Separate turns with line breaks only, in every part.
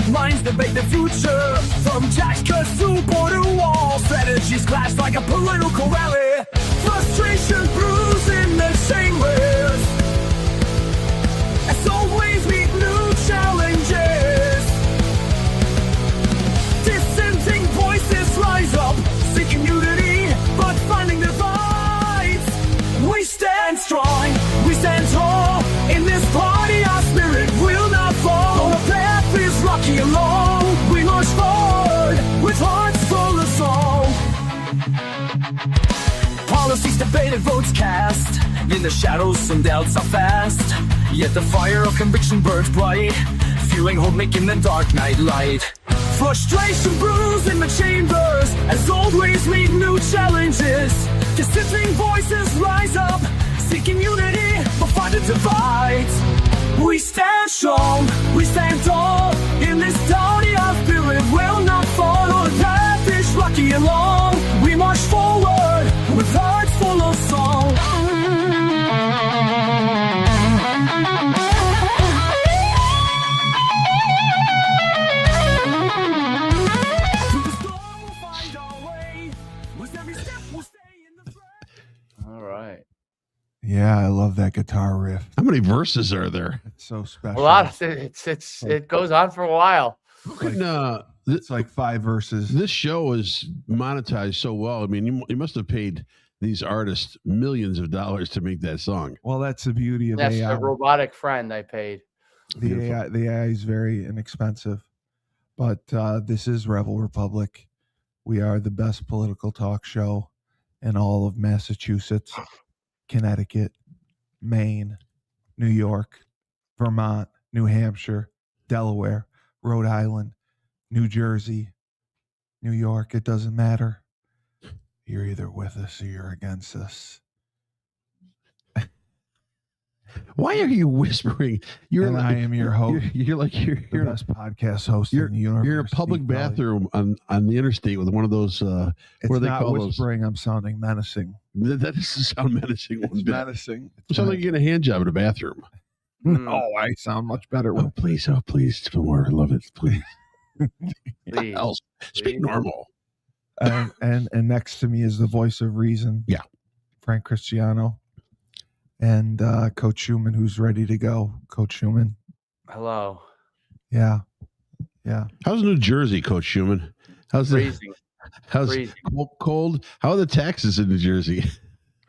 minds debate the future. From tax cuts to border walls, strategies clash like a political rally. Frustration brews in the chambers. As always, meet new challenges. Dissenting voices rise up, seeking unity, but finding divides. We stand strong, we stand tall. In this party, our spirit will not fall. The path is rocky and long. We march forward with hearts full of song. Policies debated, votes cast. In the shadows, some doubts are fast. Yet the fire of conviction burns bright, fueling hope, making the dark night light. Frustration brews in the chambers, as old ways meet new challenges. Dissenting voices rise up, seeking unity, but finding divides. We stand strong, we stand tall. In this party, our spirit will not fall. The path is rocky and long. We march forward with hearts full of song.
All right.
Yeah, I love that guitar riff.
How many verses are there?
It's so special.
A lot of it goes on for a while.
It's like 5 verses.
This show is monetized so well. I mean, you must have paid these artists millions of dollars to make that song.
Well, that's the beauty of
That's
AI.
a robotic friend I paid.
The AI is very inexpensive, but this is Rebel Republic. We are the best political talk show in all of Massachusetts, Connecticut, Maine, New York, Vermont, New Hampshire, Delaware, Rhode Island, New Jersey, New York. It doesn't matter. You're either with us or you're against us.
Why are you whispering?
I am your host.
You're
the best podcast host in the universe.
You're in a public bathroom on the interstate with one of those.
It's
what do they
not
call
whispering. I'm sounding menacing.
That doesn't sound menacing.
It's menacing.
It sounds like you're getting a hand job in a bathroom.
Oh, I sound much better.
Oh, please, more. I love it. Please.
Please.
Speak normal.
And next to me is the voice of reason.
Yeah,
Frank Cristiano, and Coach Schumann, who's ready to go. Coach Schumann.
Hello.
Yeah.
How's New Jersey, Coach Schumann? How's
Freezing.
Freezing. Cold? How are the taxes in New Jersey?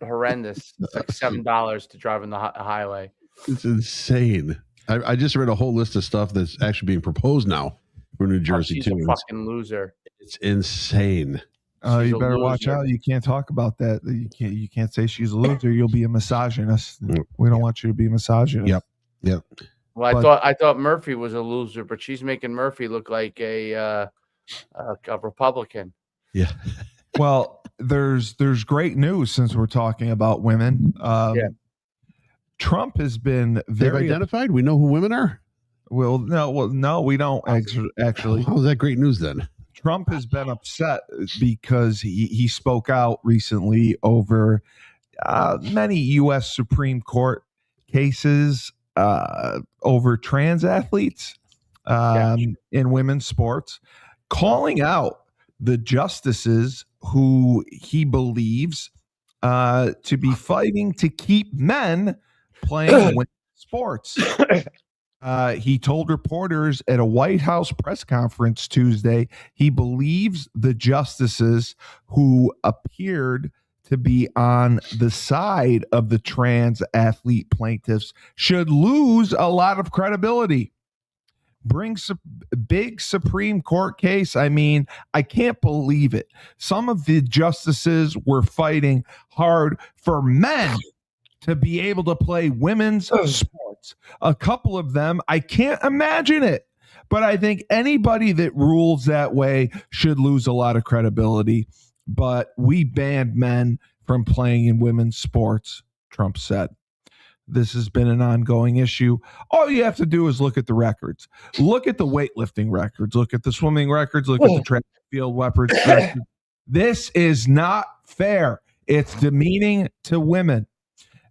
Horrendous. It's like $7 to drive on the highway.
It's insane. I just read a whole list of stuff that's actually being proposed now for New Jersey
she's
too.
A fucking loser.
It's insane.
You better watch out. You can't talk about that. You can't say she's a loser. You'll be a misogynist. We don't want you to be a misogynist.
Yep.
Well, I thought Murphy was a loser, but she's making Murphy look like a Republican.
Yeah.
Well, there's great news since we're talking about women. Trump has been very
They've identified. We know who women are.
No, we don't actually.
How's that great news then?
Trump has been upset because he spoke out recently over many U.S. Supreme Court cases over trans athletes in women's sports, calling out the justices who he believes to be fighting to keep men playing women's sports. He told reporters at a White House press conference Tuesday he believes the justices who appeared to be on the side of the trans athlete plaintiffs should lose a lot of credibility. Brings a big Supreme Court case. I mean, I can't believe it. Some of the justices were fighting hard for men to be able to play women's sports. A couple of them, I can't imagine it. But I think anybody that rules that way should lose a lot of credibility. But we banned men from playing in women's sports, Trump said. This has been an ongoing issue. All you have to do is look at the records. Look at the weightlifting records. Look at the swimming records. Look at the track field records. This is not fair. It's demeaning to women.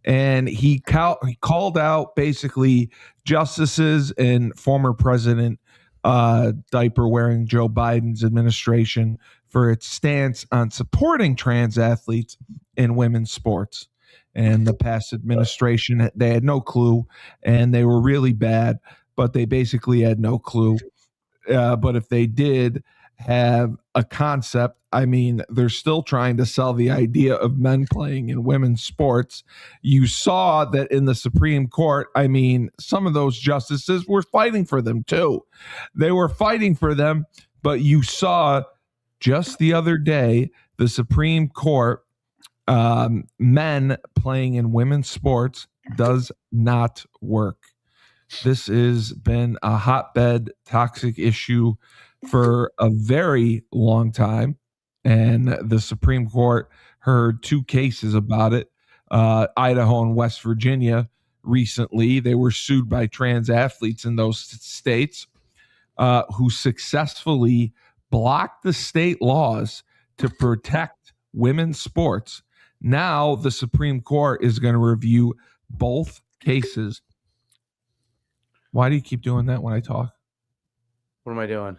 And he called out basically justices and former President diaper-wearing Joe Biden's administration for its stance on supporting trans athletes in women's sports. And the past administration, they had no clue, and they were really bad, but they basically had no clue. But if they did have a concept, I mean, they're still trying to sell the idea of men playing in women's sports. You saw that in the Supreme Court. I mean, some of those justices were fighting for them too. They were fighting for them, but you saw just the other day, the Supreme Court, men playing in women's sports does not work. This has been a hotbed toxic issue for a very long time, and the Supreme Court heard 2 cases about it. Idaho and West Virginia recently, they were sued by trans athletes in those states who successfully blocked the state laws to protect women's sports. Now the Supreme Court is going to review both cases. Why do you keep doing that when I talk?
What am I doing?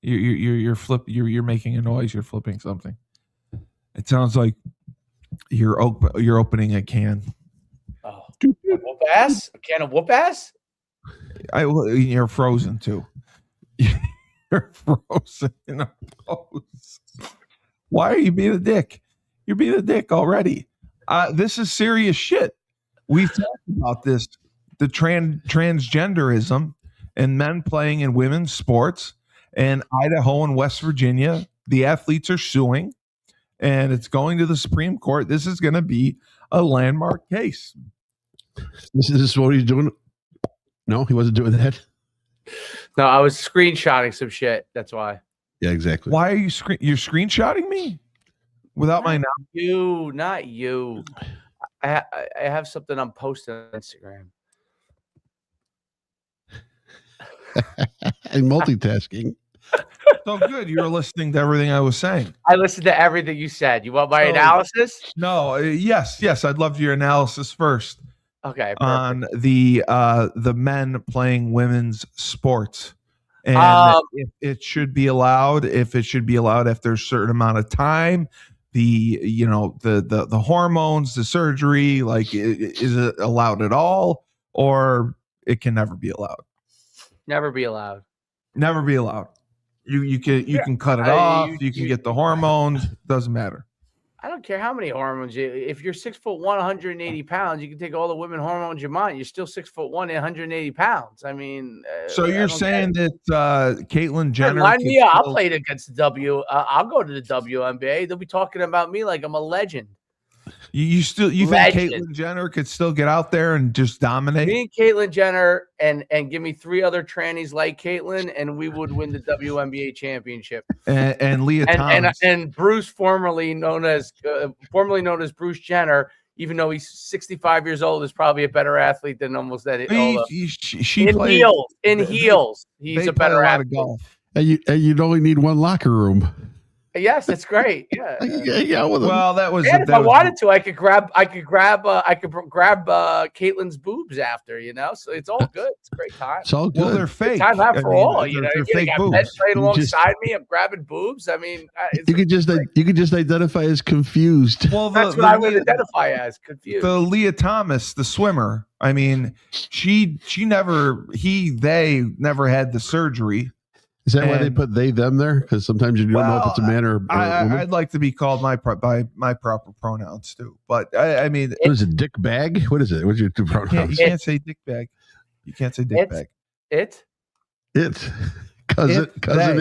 You're making a noise. You're flipping something. It sounds like you're opening a can.
Oh, whoop ass? A can of whoop ass?
You're frozen too. You're frozen in a pose. Why are you being a dick? You're being a dick already. This is serious shit. We've talked about this, the transgenderism and men playing in women's sports. And Idaho and West Virginia, the athletes are suing, and it's going to the Supreme Court. This is going to be a landmark case.
This is what he's doing. No, he wasn't doing that.
No, I was screenshotting some shit. That's why.
Yeah, exactly.
Why are you're screenshotting me without my knowledge?
Not you. I have something I'm posting on Instagram.
And multitasking.
So good. You were listening to everything I was saying.
I listened to everything you said. You want my analysis?
No. Yes. I'd love your analysis first.
Okay. Perfect.
On the men playing women's sports, and if it should be allowed, after a certain amount of time, the hormones, the surgery, like is it allowed at all, or it can never be allowed?
Never be allowed.
Never be allowed. You can cut it off. You can get the hormones. Doesn't matter.
I don't care how many hormones if you're 6'1", 180 pounds, you can take all the women hormones you want. You're still 6'1", 180 pounds. I mean,
so you're saying that Caitlyn Jenner?
Line me up. I'll play it against the I'll go to the WNBA. They'll be talking about me like I'm a legend.
You think Caitlyn Jenner could still get out there and just dominate?
Me and Caitlyn Jenner and give me 3 other trannies like Caitlyn, and we would win the WNBA championship.
And Leah Thomas
and Bruce, formerly known as Bruce Jenner, even though he's 65 years old, is probably a better athlete than almost that. In heels, he's a better athlete.
And you'd only need 1 locker room.
Yes, it's great. Yeah.
Well, that was.
And if I wanted to, I could grab Caitlyn's boobs after, So it's all good. It's a great time.
It's all good.
Well, they're fake.
Time out for all. You're
fake
got
boobs.
men playing alongside me. I'm grabbing boobs. I mean,
you could just identify as confused.
Well,
that's what I would identify as confused.
The Leah Thomas, the swimmer. I mean, they never had the surgery.
Is that why they put they them there? Because sometimes you don't know if it's a man or a woman.
I'd like to be called by my proper pronouns too. But I mean,
what is it? Dick bag? What is it? What's your 2 pronouns?
You can't say dick bag. You can't say dick bag. Cousin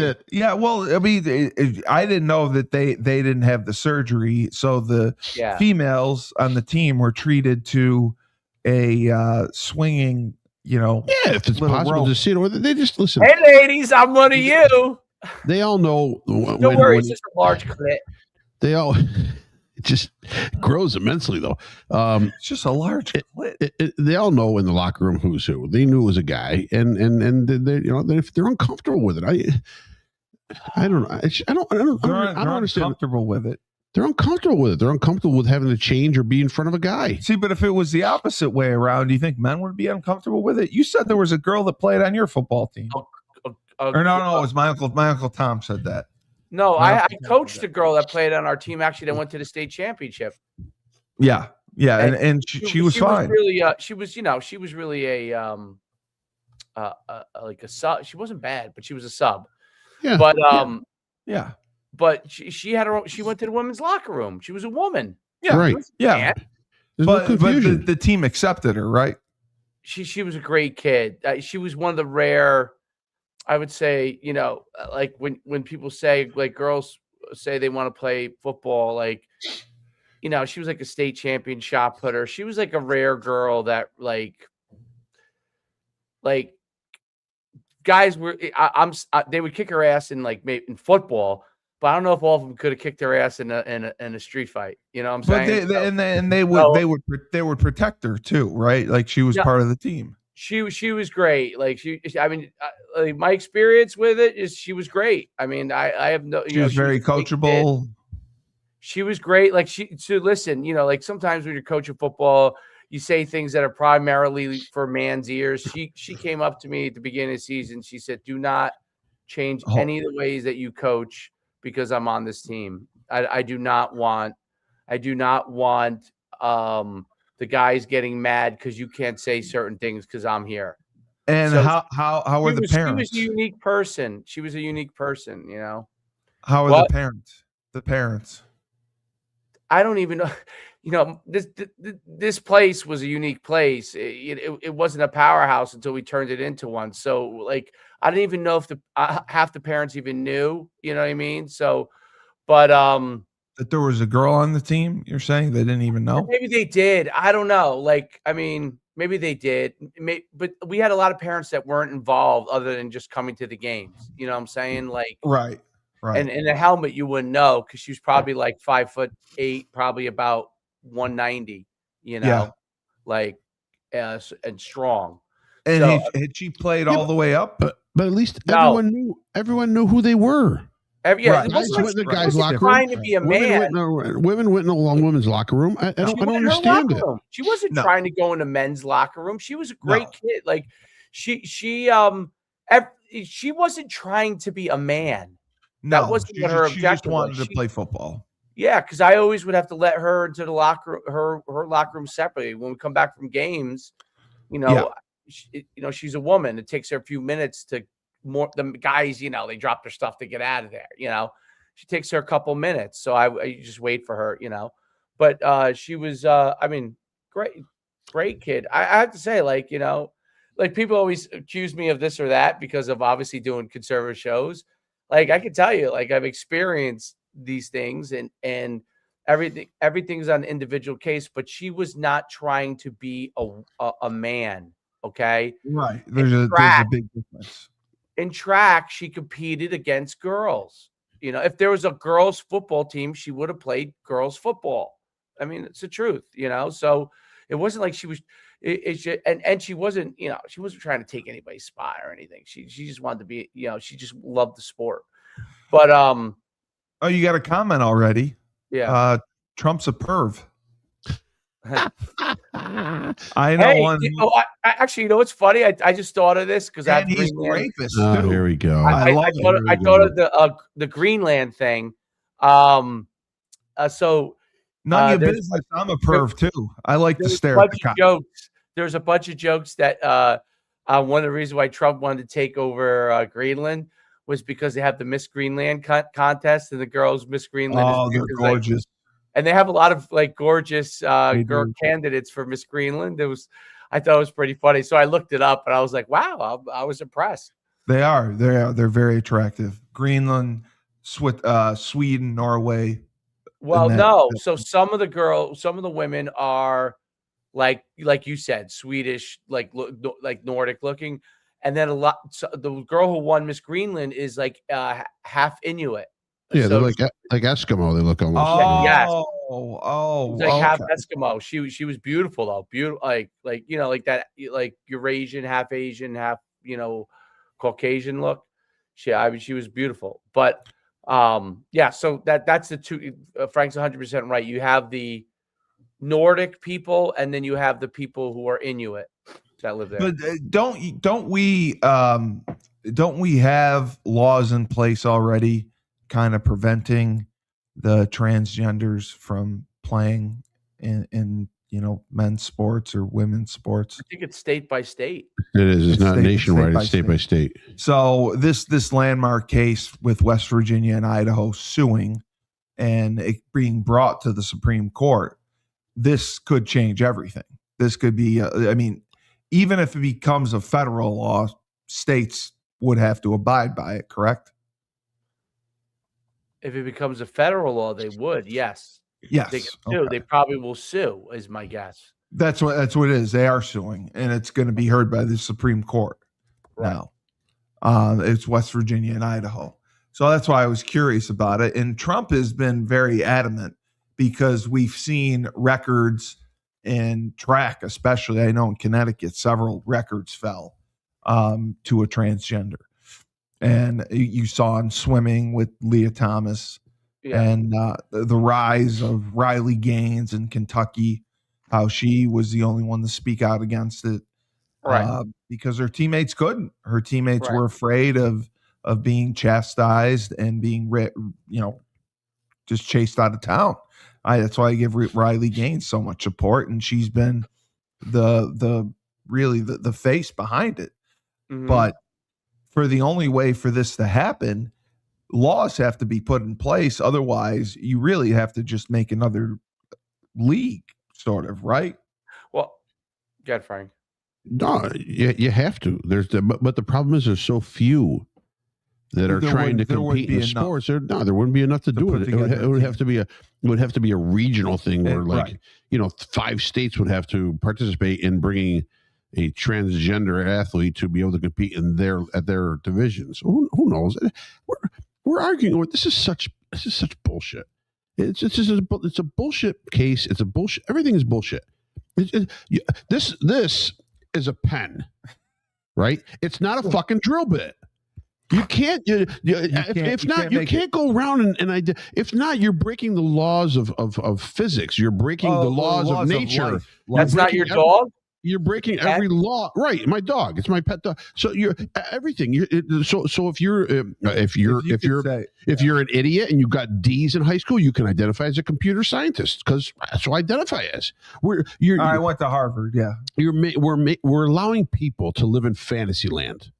it. Yeah. Well, I mean, I didn't know that they didn't have the surgery, so the females on the team were treated to a swinging.
If it's possible to see it, or they just listen.
Hey, ladies, I'm one of you.
They all know.
Don't worry, it's just a large clit.
They all. It just grows immensely, though.
It's just a large clit.
They all know in the locker room who's who. They knew it was a guy, and if they're uncomfortable with it, I don't know. I don't understand.
Uncomfortable with it.
They're uncomfortable with it. They're uncomfortable with having to change or be in front of a guy.
See, but if it was the opposite way around, do you think men would be uncomfortable with it? You said there was a girl that played on your football team. Or no, it was my uncle Tom said that.
No,
My
I
uncle Tom
coached
said
a girl that played on our team actually that went to the state championship.
Yeah, and she was fine.
Really, she was really a like a sub. She wasn't bad, but she was a sub.
Yeah.
But
Yeah.
but she had her. She went to the women's locker room. She was a woman.
Yeah.
Right.
Yeah.
There's no confusion.
But the team accepted her, right?
She was a great kid. She was one of the rare, I would say, like when people say, like, girls say they want to play football, like, she was like a state champion shot putter. She was like a rare girl that like guys were they would kick her ass in like maybe in football, but I don't know if all of them could have kicked her ass in a street fight. You know what I'm saying?
But they would protect her too, right? Like she was part of the team.
She was great. Like like my experience with it is she was great. I mean, I have no.
She was very coachable.
She was great. Like listen, like sometimes when you're coaching football, you say things that are primarily for man's ears. She came up to me at the beginning of the season. She said, "Do not change any of the ways that you coach because I'm on this team. I do not want the guys getting mad because you can't say certain things because I'm here."
And so how were the parents?
She was a unique person. She was a unique person,
How are the parents? The parents.
I don't even know. This place was a unique place. It wasn't a powerhouse until we turned it into one. So, like, I didn't even know if half the parents even knew. You know what I mean? So, but
that there was a girl on the team. You're saying they didn't even know?
Maybe they did. I don't know. Like, I mean, maybe they did. But we had a lot of parents that weren't involved other than just coming to the games. You know what I'm saying? Like,
right.
And the helmet you wouldn't know because she was probably like 5'8", probably about 190. Like and strong.
And
so,
had she played all the way up?
But at least everyone knew who they were.
The guys locker room. Trying to be a man.
Women went in the long women's locker room. I don't understand it.
She wasn't trying to go in the men's locker room. She was a great kid. Like she wasn't trying to be a man.
No,
that wasn't what her objective was.
Just wanted to play football.
Yeah, because I always would have to let her into the locker room, her locker room separately. When we come back from games, she's a woman. It takes her a few minutes to the guys, they drop their stuff to get out of there. She takes her a couple minutes, so I just wait for her. But she was, great kid. I have to say, like people always accuse me of this or that because of obviously doing conservative shows. Like I can tell you, like I've experienced these things and everything's on an individual case, but she was not trying to be a man. Okay.
Right. There's a big difference.
In track, she competed against girls. If there was a girls football team, she would have played girls football. I mean, it's the truth, so it wasn't like she was, and she wasn't, she wasn't trying to take anybody's spot or anything. She just wanted to be, she just loved the sport. But oh,
you got a comment already?
Yeah.
Trump's a perv. I know.
Actually, what's funny? I just thought of this because
he's a rapist.
Oh, here we go.
I thought of the Greenland thing. So.
None of your business. I'm a perv too. I like to stare at the
jokes. There's a bunch of jokes that one of the reasons why Trump wanted to take over Greenland was because they have the Miss Greenland contest, and the girls Miss Greenland.
Oh, they're gorgeous.
And they have a lot of like gorgeous girl candidates for Miss Greenland. I thought it was pretty funny. So I looked it up and I was like, wow, I was impressed.
They are. They're very attractive. Greenland, Sweden, Norway.
Well, no. So some of the women are like you said, Swedish, like Nordic looking. And then the girl who won Miss Greenland is like half Inuit.
Yeah, they're like Eskimo. They look almost.
Like half Eskimo. She was beautiful though. Beautiful, like that, like Eurasian, half Asian, half Caucasian look. She was beautiful. But so that's the two. Frank's 100% right. You have the Nordic people, and then you have the people who are Inuit that live there.
But don't we don't we have laws in place already kind of preventing the transgenders from playing in men's sports or women's sports?
I think it's state by state.
It is. It's not
state-
nationwide.
state
It's state by state.
So this landmark case with West Virginia and Idaho suing and it being brought to the Supreme Court, this could change everything. This could be, even if it becomes a federal law, states would have to abide by it, correct?
If it becomes a federal law, they would. Yes.
Yes.
They can sue.
Okay.
They probably will sue, is my guess.
That's what it is. They are suing, and it's going to be heard by the Supreme Court now. It's West Virginia and Idaho. So that's why I was curious about it. And Trump has been very adamant because we've seen records in track, especially. I know in Connecticut, several records fell to a transgender. And you saw in swimming with Leah Thomas and the rise of Riley Gaines in Kentucky, how she was the only one to speak out against it.
Right.
Because her teammates couldn't. Her teammates were afraid of being chastised and being, just chased out of town. That's why I give Riley Gaines so much support, and she's been the face behind it.
Mhm.
But for the only way for this to happen, laws have to be put in place. Otherwise, you really have to just make another league, sort of, right?
Well, go ahead, Frank.
No, you have to. But the problem is there's so few that are trying to compete in the sports. There wouldn't be enough to do it. It would have to be a regional thing where, 5 states would have to participate in bringing a transgender athlete to be able to compete in at their divisions. Who knows? We're arguing over this is such bullshit. It's a bullshit case. It's a bullshit. Everything is bullshit. This is a pen, right? It's not a fucking drill bit. You can't. You can't go around and if not, you're breaking the laws of physics. You're breaking the laws of nature.
That's not your dog.
You're breaking every law, right? My dog. It's my pet dog. So you're everything. So if you're an idiot and you got D's in high school, you can identify as a computer scientist because that's what I identify as.
I went to Harvard. Yeah,
we're allowing people to live in fantasy land.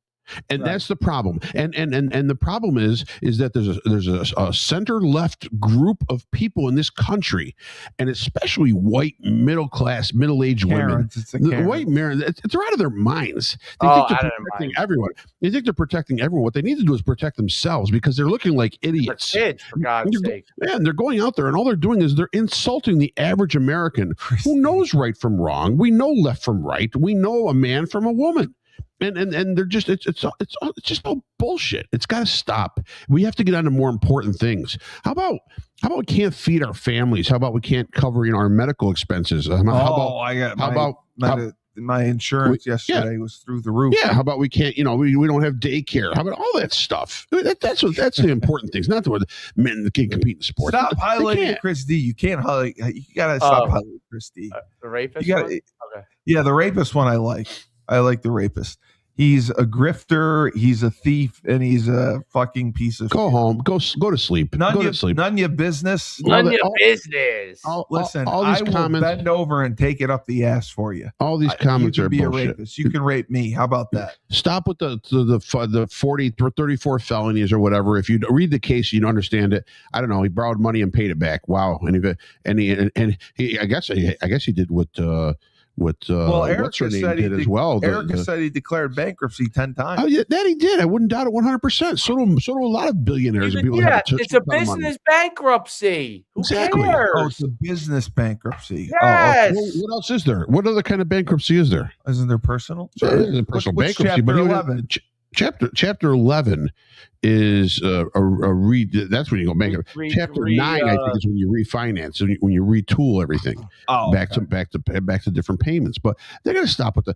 And that's the problem. And the problem is that there's a center left group of people in this country, and especially white middle-aged women. The white they're out of their minds. They think they're protecting everyone. They think they're protecting everyone. What they need to do is protect themselves because they're looking like idiots.
Kids, for God's sake.
Man, they're going out there and all they're doing is they're insulting the average American who knows right from wrong. We know left from right. We know a man from a woman. And they're just it's just all bullshit. It's got to stop. We have to get on to more important things. How about we can't feed our families? How about we can't cover our medical expenses?
My insurance yesterday was through the roof.
Yeah. How about we can't? We don't have daycare. How about all that stuff? That's the important things. Not the men that can compete in sports.
Stop highlighting Chris D. You can't highlight. You gotta stop highlighting Chris D.
The rapist. Okay.
Yeah, the rapist one I like. I like the rapist. He's a grifter, he's a thief, and he's a fucking piece of
Go
shit.
home. Go to sleep.
None
go
of
to sleep.
None of your business.
Business.
Listen,
all these
I will
comments,
bend over and take it up the ass for you.
All these comments
you
are
can be
bullshit.
A rapist. You can rape me. How about that?
Stop with the 40 or 34 felonies or whatever. If you read the case, you understand it. I don't know. He borrowed money and paid it back. Wow. And he I guess he did what
Erica said he
did as well.
Erica said he declared bankruptcy 10 times.
Oh, yeah, that he did. I wouldn't doubt it 100%. So do a lot of billionaires and people.
It's a business bankruptcy. Who cares?
Oh, it's a business bankruptcy.
Yes.
What else is there? What other kind of bankruptcy is there?
Isn't there personal?
Personal bankruptcy.
Chapter 11.
Chapter 11 is a read. That's when you go bankrupt. Chapter 9, I think, is when you refinance, when you retool everything back to different payments. But they're going to stop with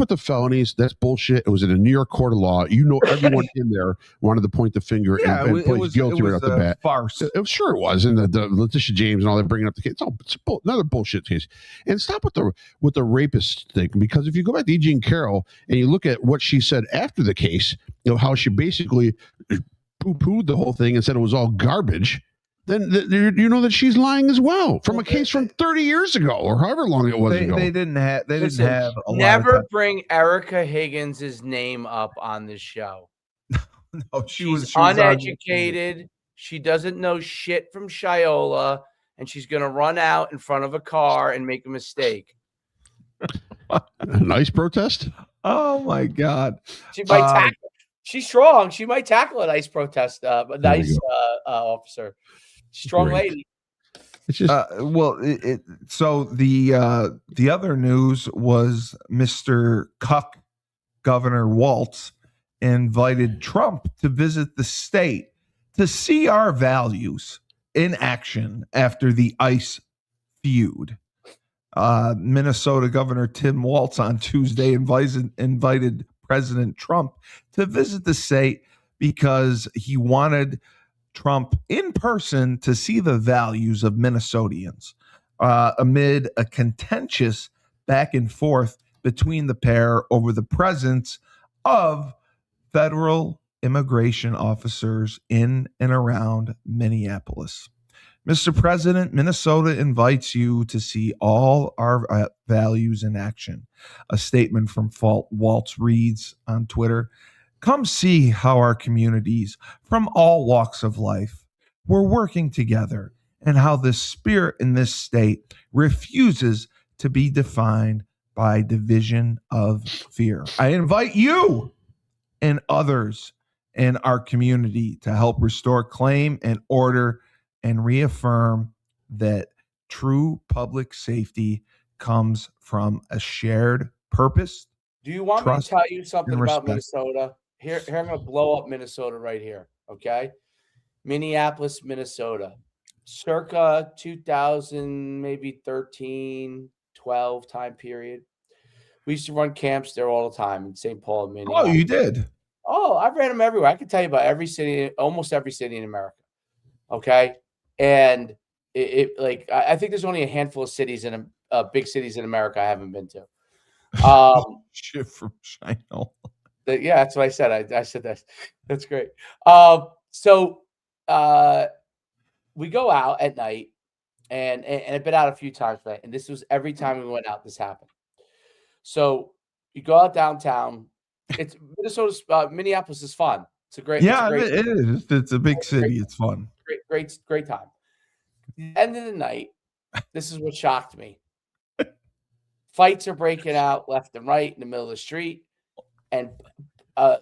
the felonies. That's bullshit. It was in a New York court of law. Everyone in there wanted to point the finger and place guilty right off the bat.
Farce.
Sure it was. And the Letitia James and all that bringing up the case. It's another bullshit case. And stop with the rapist thing, because if you go back to E. Jean Carroll and you look at what she said after the case, how she basically poo-pooed the whole thing and said it was all garbage, then you know that she's lying as well from a case from 30 years ago or however long it was ago.
They didn't have a lot
never
of time.
bring Erica Higgins' name up on this show.
No, she was
uneducated. She doesn't know shit from Shiola, and she's going to run out in front of a car and make a mistake.
A nice protest?
Oh my God!
She might tackle. She's strong. She might tackle a nice protest. A nice officer. Strong lady.
It's just
so the other news was Mr. Cuck, Governor Walz, invited Trump to visit the state to see our values in action after the ICE feud. Minnesota Governor Tim Walz on Tuesday invited President Trump to visit the state because he wanted Trump in person to see the values of Minnesotans amid a contentious back and forth between the pair over the presence of federal immigration officers in and around Minneapolis. Mr. President, Minnesota invites you to see all our values in action. A statement from Walz reads on Twitter, "Come see how our communities from all walks of life were working together and how the spirit in this state refuses to be defined by division of fear. I invite you and others in our community to help restore claim and order and reaffirm that true public safety comes from a shared purpose."
Do you want me to tell you something about Minnesota? Here I'm going to blow up Minnesota right here, okay? Minneapolis, Minnesota. Circa 2000, maybe 13, 12 time period. We used to run camps there all the time in St. Paul, Minneapolis.
Oh, you did?
Oh, I've ran them everywhere. I can tell you about every city, almost every city in America, okay? And I think there's only a handful of cities in big cities in America I haven't been to.
Shit from China.
Yeah, that's what I said. I said that. That's great. So we go out at night, and I've been out a few times tonight, and this was every time we went out, this happened. So you go out downtown. It's Minneapolis is fun. It's a great.
It is. It's a big city. It's fun.
Great time. End of the night, this is what shocked me. Fights are breaking out left and right in the middle of the street. And I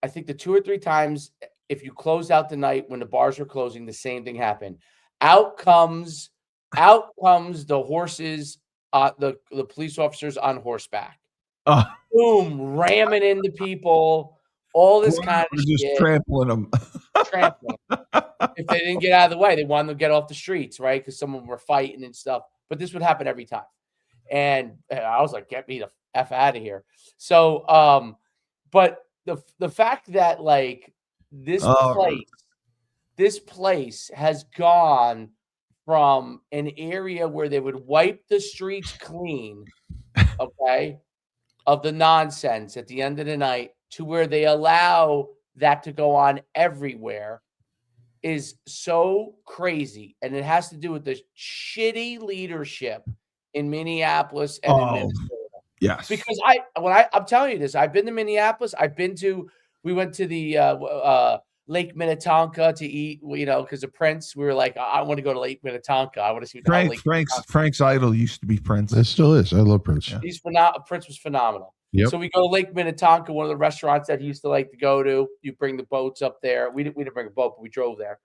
think the 2 or 3 times, if you closed out the night when the bars were closing, the same thing happened. Out comes the horses, the police officers on horseback. Boom, ramming into people. All this kind of
just
shit.
Trampling them.
If they didn't get out of the way, they wanted them to get off the streets, right? Because some of them were fighting and stuff. But this would happen every time. And I was like, get me the F out of here. So, but the fact that like this place has gone from an area where they would wipe the streets clean, okay, of the nonsense at the end of the night, to where they allow that to go on everywhere is so crazy. And it has to do with the shitty leadership in Minneapolis and in Minnesota.
Yes.
Because I'm telling you this, I've been to Minneapolis. We went to the Lake Minnetonka to eat, because of Prince. We were like, I want to go to Lake Minnetonka. I want to see
Frank's idol used to be Prince.
It still is. I love Prince.
Yeah. Prince was phenomenal.
Yep.
So we go to Lake Minnetonka, one of the restaurants that he used to like to go to. You bring the boats up there. We didn't bring a boat, but we drove there.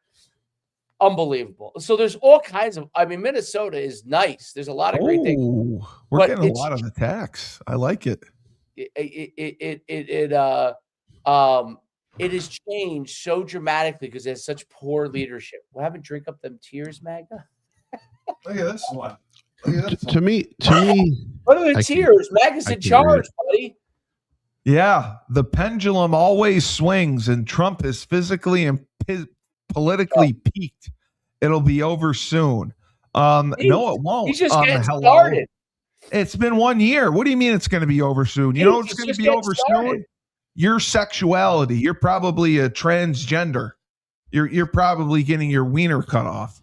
Unbelievable. So there's all kinds of. I mean, Minnesota is nice. There's a lot of great things.
We're getting a lot of attacks. I like it.
It has changed so dramatically because there's such poor leadership. We'll have a drink up them tears, Magda.
Look at this one.
To me,
what are the tears? Magda's in charge, buddy.
Yeah, the pendulum always swings, and Trump is physically and politically peaked. It'll be over soon. No, it won't.
He's just getting started.
It's been 1 year. What do you mean it's going to be over soon? You know it's going to be over soon? your sexuality. You're probably a transgender. You're probably getting your wiener cut off.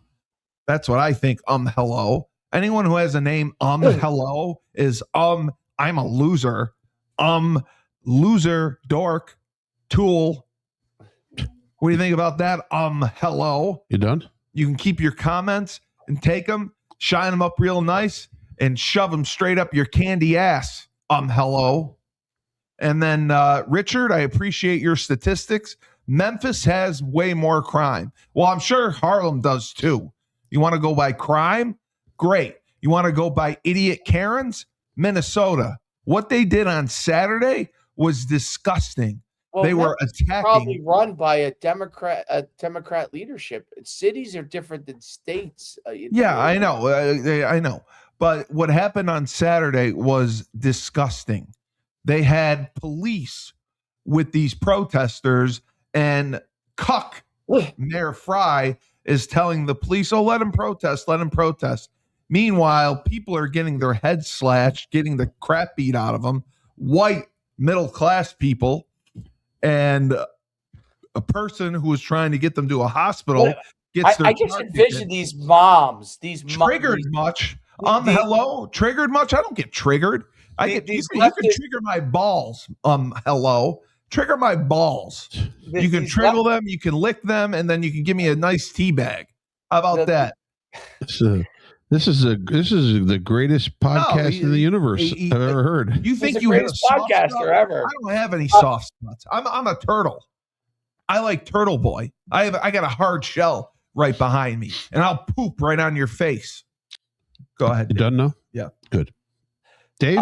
That's what I think. Hello. Anyone who has a name hello is I'm a loser. Loser, dork, tool. What do you think about that? Hello.
You done?
You can keep your comments and take them, shine them up real nice, and shove them straight up your candy ass. Hello. And then, Richard, I appreciate your statistics. Memphis has way more crime. Well, I'm sure Harlem does too. You want to go by crime? Great. You want to go by idiot Karens? Minnesota. What they did on Saturday was disgusting. Well, they were attacking.
Probably run by a Democrat leadership. Cities are different than states.
I know. I know. But what happened on Saturday was disgusting. They had police with these protesters, and Mayor Fry is telling the police, "Oh, let them protest, let them protest." Meanwhile, people are getting their heads slashed, getting the crap beat out of them. White middle-class people, and a person who was trying to get them to a hospital gets their.
I just envision these moms.
Triggered much? Hello, triggered much? I don't get triggered. You can trigger my balls. Hello, trigger my balls. You can trigger them. You can lick them, and then you can give me a nice tea bag. How about that?
This is the greatest podcast in the universe I've ever heard.
You think you hit a podcaster ever? I don't have any soft spots. I'm a turtle. I like Turtle Boy. I got a hard shell right behind me, and I'll poop right on your face. Go ahead.
You done now?
Yeah.
Good. Dave?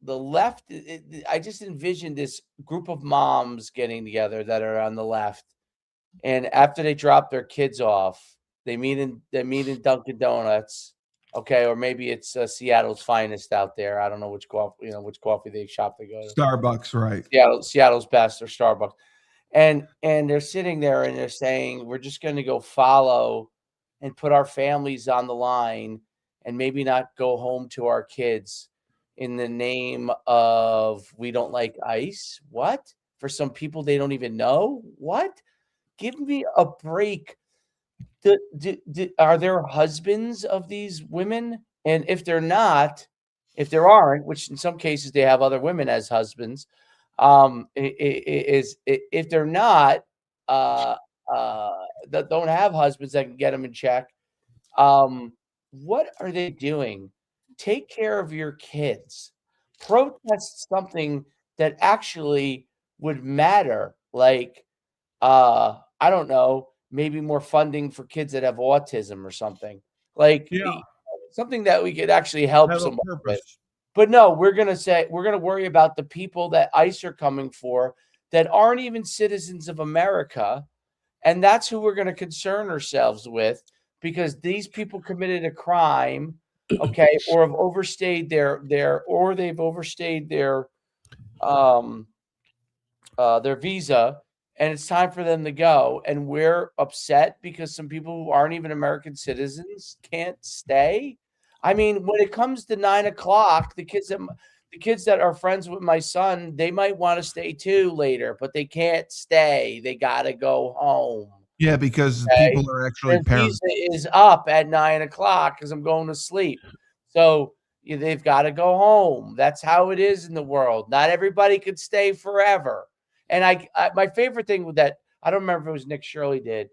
The left, I just envisioned this group of moms getting together that are on the left, and after they drop their kids off, they meet in Dunkin' Donuts, okay, or maybe it's Seattle's Finest out there. I don't know which coffee they shop they go to.
Starbucks, right?
Seattle's Best or Starbucks. And they're sitting there and they're saying, we're just going to go follow and put our families on the line and maybe not go home to our kids in the name of we don't like ICE. What? For some people they don't even know? What? Give me a break. Are there husbands of these women? And if there aren't, which in some cases they have other women as husbands, if they're not that don't have husbands that can get them in check, what are they doing? Take care of your kids. Protest something that actually would matter, like I don't know, maybe more funding for kids that have autism or something, like something that we could actually help someone with. But no, we're going to worry about the people that ICE are coming for that aren't even citizens of America. And that's who we're going to concern ourselves with, because these people committed a crime, okay, or have overstayed their visa, and it's time for them to go. And we're upset because some people who aren't even American citizens can't stay. I mean, when it comes to 9 o'clock, the kids that are friends with my son, they might want to stay too later, but they can't stay. They got to go home.
Yeah, because people are actually parents.
Visa is up at 9 o'clock because I'm going to sleep. So they've got to go home. That's how it is in the world. Not everybody could stay forever. And I my favorite thing with that, I don't remember if it was Nick Shirley did,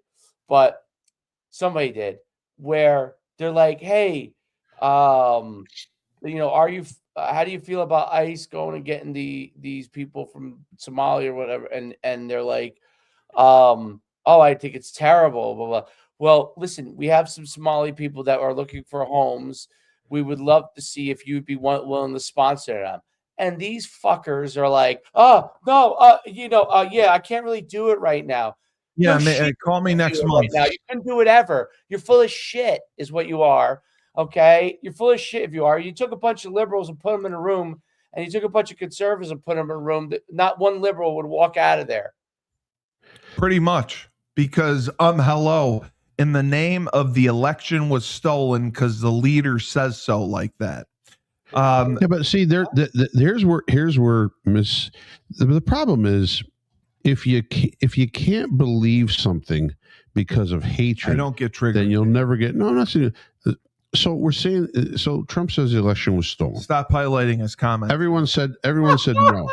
but somebody did, where they're like, hey, how do you feel about ICE going and getting these people from Somalia or whatever? And they're like, oh, I think it's terrible, blah, blah. Well, listen, we have some Somali people that are looking for homes. We would love to see if you'd be willing to sponsor them. And these fuckers are like, oh, no, yeah, I can't really do it right now.
Yeah, call me next month.
Right now. You couldn't do it ever. You're full of shit is what you are, okay? You're full of shit if you are. You took a bunch of liberals and put them in a room, and you took a bunch of conservatives and put them in a room that not one liberal would walk out of there.
Pretty much, because hello, in the name of the election was stolen because the leader says so, like that.
Yeah, but see, here's where the problem is. If you can't believe something because of hatred,
I don't get triggered.
Then you'll never get. No, I'm not saying. So we're saying. So Trump says the election was stolen.
Stop highlighting his comment.
Everyone said no.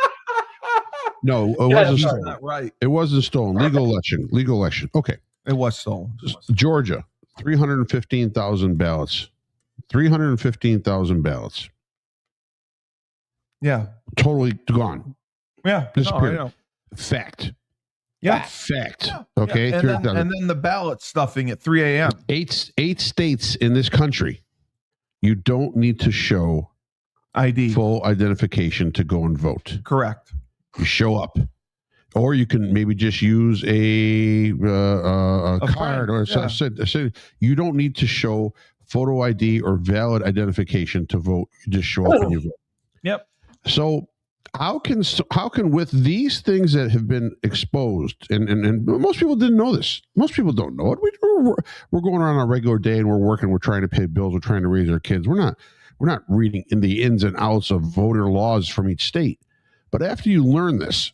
No, it wasn't stolen.
Not right.
It wasn't stolen. Legal election. Okay.
It was stolen.
Georgia, 315,000 ballots. 315,000 ballots.
Yeah.
Totally gone.
Yeah.
Disappeared.
No, I know.
Fact.
Yeah.
Fact.
Yeah.
Okay.
Yeah. And then the ballot stuffing at 3 a.m.
Eight states in this country, you don't need to show
ID,
full identification to go and vote.
Correct.
You show up, or you can maybe just use a card or something. You don't need to show photo ID or valid identification to vote. You just show up and you vote.
Yep.
So how can with these things that have been exposed, and most people didn't know this. Most people don't know it. We're going around on a regular day and we're working. We're trying to pay bills. We're trying to raise our kids. We're not reading in the ins and outs of voter laws from each state. But after you learn this,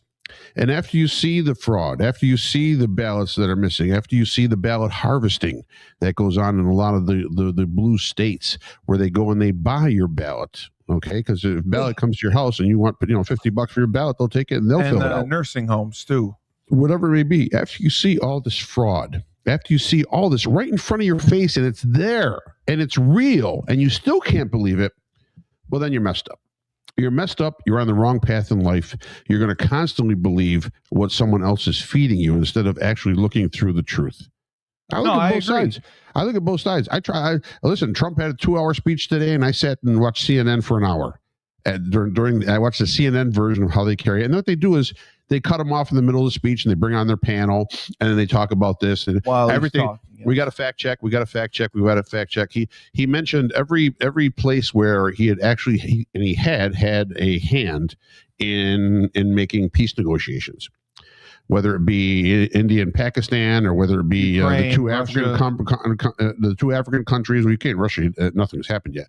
and after you see the fraud, after you see the ballots that are missing, after you see the ballot harvesting that goes on in a lot of the blue states where they go and they buy your ballot, okay? Because if a ballot comes to your house and you want $50 for your ballot, they'll take it and they'll fill it out.
Nursing homes too.
Whatever it may be, after you see all this fraud, after you see all this right in front of your face and it's there and it's real and you still can't believe it, well, then you're messed up. You're messed up. You're on the wrong path in life. You're going to constantly believe what someone else is feeding you instead of actually looking through the truth. I look at both sides. I look at both sides. Listen, Trump had a 2-hour speech today, and I sat and watched CNN for an hour. I watched the CNN version of how they carry it. And what they do is they cut them off in the middle of the speech, and they bring on their panel, and then they talk about this and everything. We got to fact check. We got to fact check. We got to fact check. He mentioned every place where he had actually he had a hand in making peace negotiations, whether it be India and Pakistan or whether it be
Ukraine,
the two African countries. We can't Russia. Nothing's happened yet.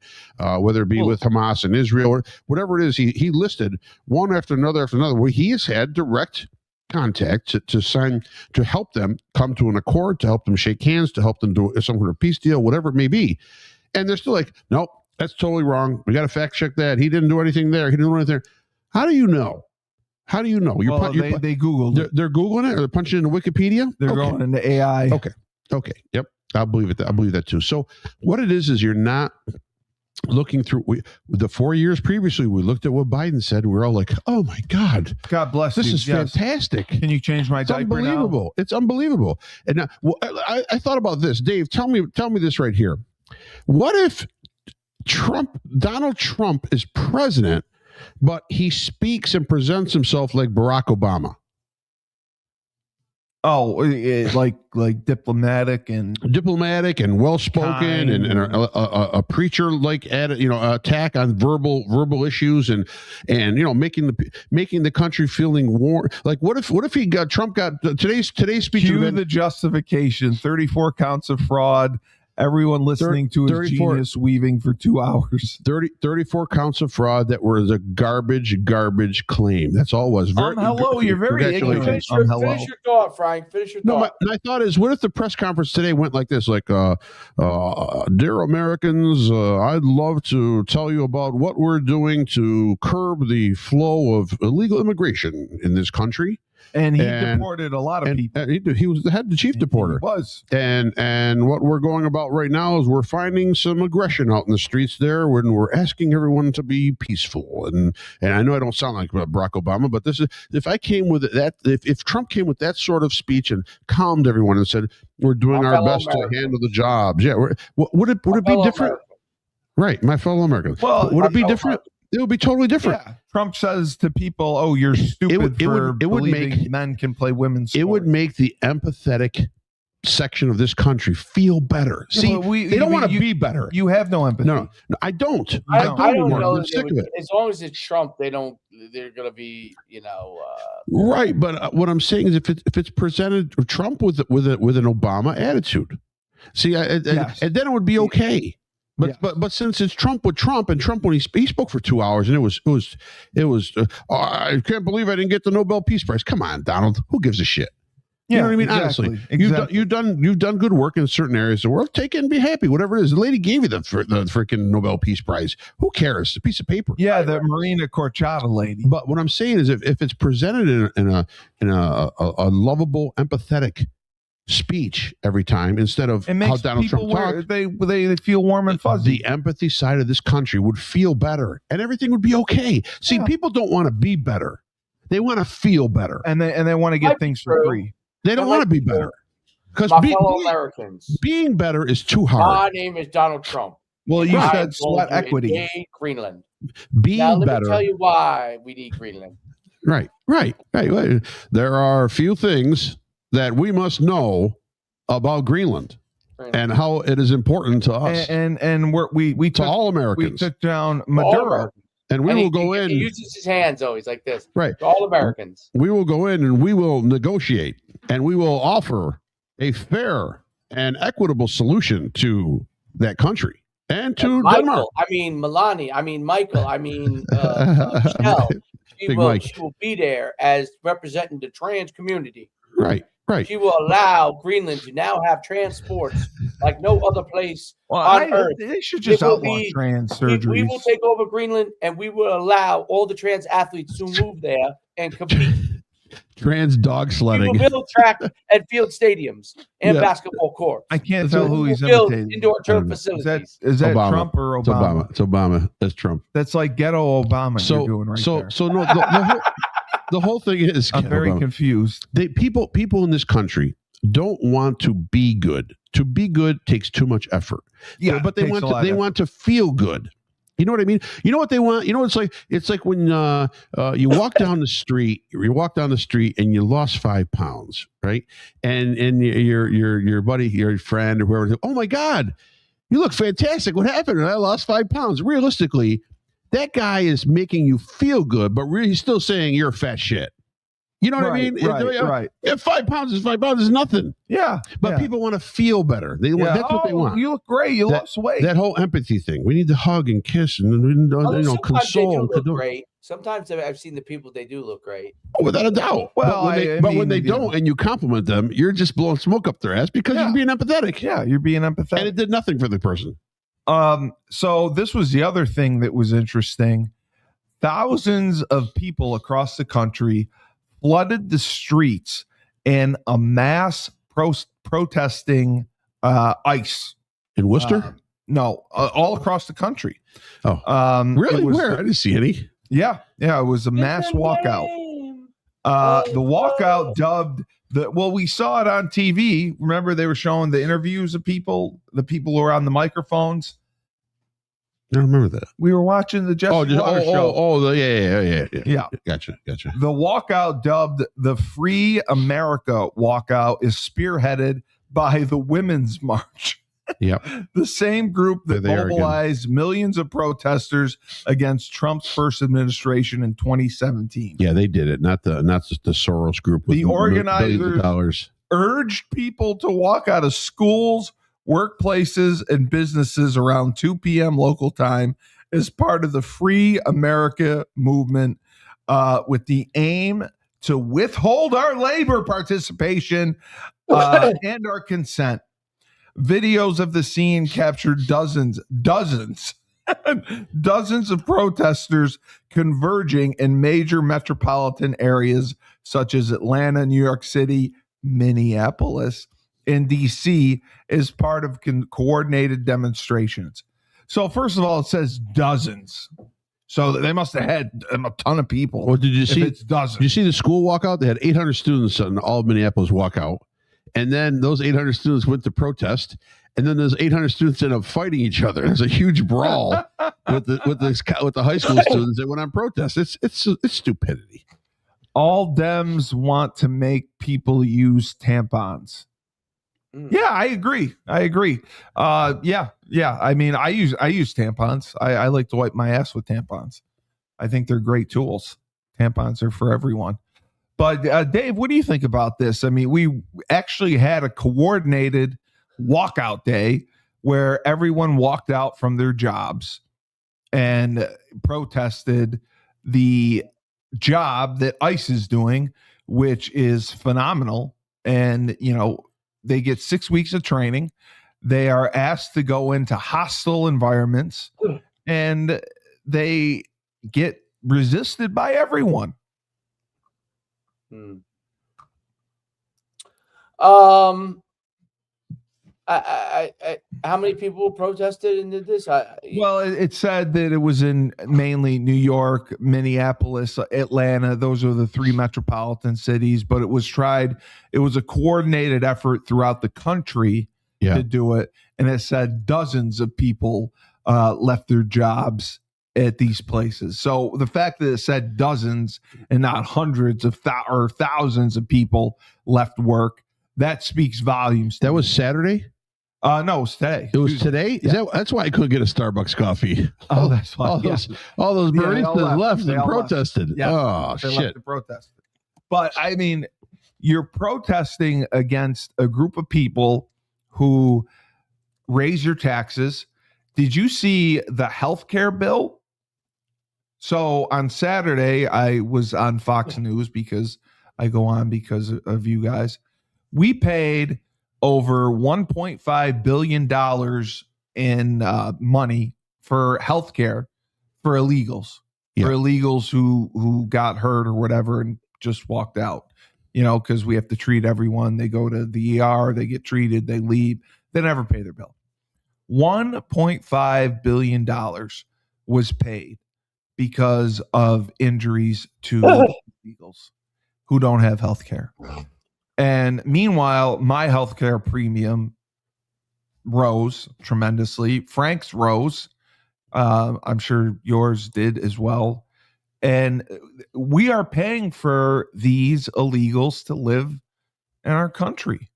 Whether it be with Hamas and Israel or whatever it is, he listed one after another where he has had direct contact to help them come to an accord, to help them shake hands, to help them do some sort of peace deal, whatever it may be. And they're still like, nope, that's totally wrong. We got to fact check that. He didn't do anything there. He didn't do anything there. How do you know? How do you know?
They Googled it.
They're Googling it, or they're punching it into Wikipedia?
They're going into AI.
Okay. Yep. I'll believe it. I believe that too. So what it is you're not looking through the 4 years previously, we looked at what Biden said. We're all like, oh my God.
God bless
this
you.
This is fantastic.
Can you change my diaper
unbelievable.
now?
It's unbelievable. And now, I thought about this. Dave, tell me this right here. What if Donald Trump is president, but he speaks and presents himself like Barack Obama?
Oh, like diplomatic and
well-spoken and a preacher like attack on verbal issues and making the country feeling warm. Like what if Trump got today's speech?
Cue the justification: 34 counts of fraud. Everyone listening to his genius weaving for 2 hours.
34 counts of fraud that were a garbage claim. That's all it was.
Hello, you're very ignorant.
Finish your thought, Frank. Finish your thought.
My thought is, what if the press conference today went like this? Like, dear Americans, I'd love to tell you about what we're doing to curb the flow of illegal immigration in this country.
And he deported a lot of people.
He was the chief deporter.
He was.
And what we're going about right now is we're finding some aggression out in the streets there when we're asking everyone to be peaceful. And I know I don't sound like Barack Obama, but this is if Trump came with that sort of speech and calmed everyone and said, we're doing our best to handle the jobs. Yeah. Would it be different? American. Right. My fellow Americans.
Well,
would it be different? It would be totally different.
Yeah. Trump says to people, "Oh, you're stupid it would make men can play women's sports."
It would make the empathetic section of this country feel better. See, they don't want to be better.
You have no empathy.
No, I don't.
I don't know. As long as it's Trump, they're going to be,
right. But what I'm saying is, if it's presented Trump with an Obama attitude. See, and then it would be okay. But since it's Trump with Trump, and Trump when he spoke for 2 hours, and it was I can't believe I didn't get the Nobel Peace Prize. Come on, Donald, who gives a shit? You know what I mean? Honestly, you've done good work in certain areas of the world. Take it and be happy. Whatever it is, the lady gave you the freaking Nobel Peace Prize. Who cares? It's a piece of paper.
Yeah, the Marina Corchada lady.
But what I'm saying is, if it's presented in a lovable, empathetic speech every time, instead of how Donald Trump talks,
they feel warm and fuzzy.
The empathy side of this country would feel better, and everything would be okay. See, people don't want to be better; they want to feel better,
and they want to get things for free.
They don't want to be better because
fellow Americans,
being better is too hard.
My name is Donald Trump.
Well, you said sweat equity.
Greenland.
Being
now, let
better.
me tell you why we need Greenland.
Right. There are a few things that we must know about Greenland and how it is important to us
and we
to all Americans.
We took down Maduro.
And we will go in.
He uses his hands always like this.
Right.
To all Americans.
We will go in and we will negotiate and we will offer a fair and equitable solution to that country and to Denmark.
I mean, Melania. I mean, Michael. I mean, Michelle. She will be there as representing the trans community.
Right.
She will allow Greenland to now have transports like no other place on Earth.
They should just outlaw trans surgeries.
We will take over Greenland, and we will allow all the trans athletes to move there and compete.
Trans dog sledding.
We will build track and field stadiums and basketball courts.
I can't tell who he's imitating.
Indoor turf facilities.
Is that Trump or Obama?
It's Obama. That's Trump.
That's like ghetto Obama you're doing right there.
So no, the whole thing is,
I'm very confused.
People in this country don't want to be good. To be good takes too much effort. Yeah, but they want to feel good. You know what I mean? You know what they want? You know, it's like when you walk down the street, and you lost 5 pounds, right? And your buddy, your friend, or whoever, oh my God, you look fantastic. What happened? I lost 5 pounds. Realistically, that guy is making you feel good, but really he's still saying you're a fat shit. You know what I mean?
Right.
Yeah, 5 pounds is nothing.
Yeah.
But people want to feel better. That's what they want.
You look great. You lost weight.
That whole empathy thing. We need to hug and kiss and console.
They do look great. Sometimes I've seen the people, they do look great.
Oh, without a doubt. Well, but when they don't and you compliment them, you're just blowing smoke up their ass because you're being empathetic.
Yeah, you're being empathetic.
And it did nothing for the person.
So this was the other thing that was interesting. Thousands of people across the country flooded the streets in a mass protesting ICE.
In Worcester?
No, all across the country.
Oh, really? Where? I didn't see any.
Yeah. It was a mass walkout. The walkout dubbed we saw it on TV. Remember, they were showing the interviews of the people who were on the microphones.
I don't remember that.
We were watching the Jesse Waters show.
Yeah. Gotcha.
The walkout, dubbed the Free America walkout, is spearheaded by the Women's March.
Yep.
The same group that mobilized millions of protesters against Trump's first administration in 2017.
Yeah, they did it. Not just the Soros group. With
the organizers urged people to walk out of schools, workplaces, and businesses around 2 p.m. local time as part of the Free America movement, with the aim to withhold our labor participation and our consent. Videos of the scene captured dozens of protesters converging in major metropolitan areas such as Atlanta, New York City, Minneapolis, and D.C. as part of coordinated demonstrations. So first of all, it says dozens. So they must have had a ton of people.
Well, did you see?
It's dozens.
Did you see the school walkout? They had 800 students in all of Minneapolis walk out. And then those 800 students went to protest, and then those 800 students ended up fighting each other. There's a huge brawl with the high school students that went on protest. It's stupidity.
All Dems want to make people use tampons. Yeah, I agree. Yeah. I mean, I use tampons. I like to wipe my ass with tampons. I think they're great tools. Tampons are for everyone. But Dave, what do you think about this? I mean, we actually had a coordinated walkout day where everyone walked out from their jobs and protested the job that ICE is doing, which is phenomenal. And, they get 6 weeks of training. They are asked to go into hostile environments, and they get resisted by everyone.
How many people protested and did this?
Well, it said that it was in mainly New York, Minneapolis, Atlanta. Those are the 3 metropolitan cities, but it was a coordinated effort throughout the country to do it. And it said dozens of people left their jobs at these places. So the fact that it said dozens and not hundreds of or thousands of people left work, that speaks volumes.
That was Saturday?
No, it was today.
It was today? That's why I couldn't get a Starbucks coffee.
Oh, that's why.
All those baristas left and protested.
Yeah.
Oh,
they
shit.
left to protest. But, I mean, you're protesting against a group of people who raise your taxes. Did you see the healthcare bill? So on Saturday, I was on Fox News because I go on because of you guys. We paid over $1.5 billion in money for healthcare for illegals, who got hurt or whatever and just walked out, because we have to treat everyone. They go to the ER, they get treated, they leave, they never pay their bill. $1.5 billion was paid because of injuries to illegals who don't have healthcare. And meanwhile, my healthcare premium rose tremendously. Frank's rose. I'm sure yours did as well. And we are paying for these illegals to live in our country.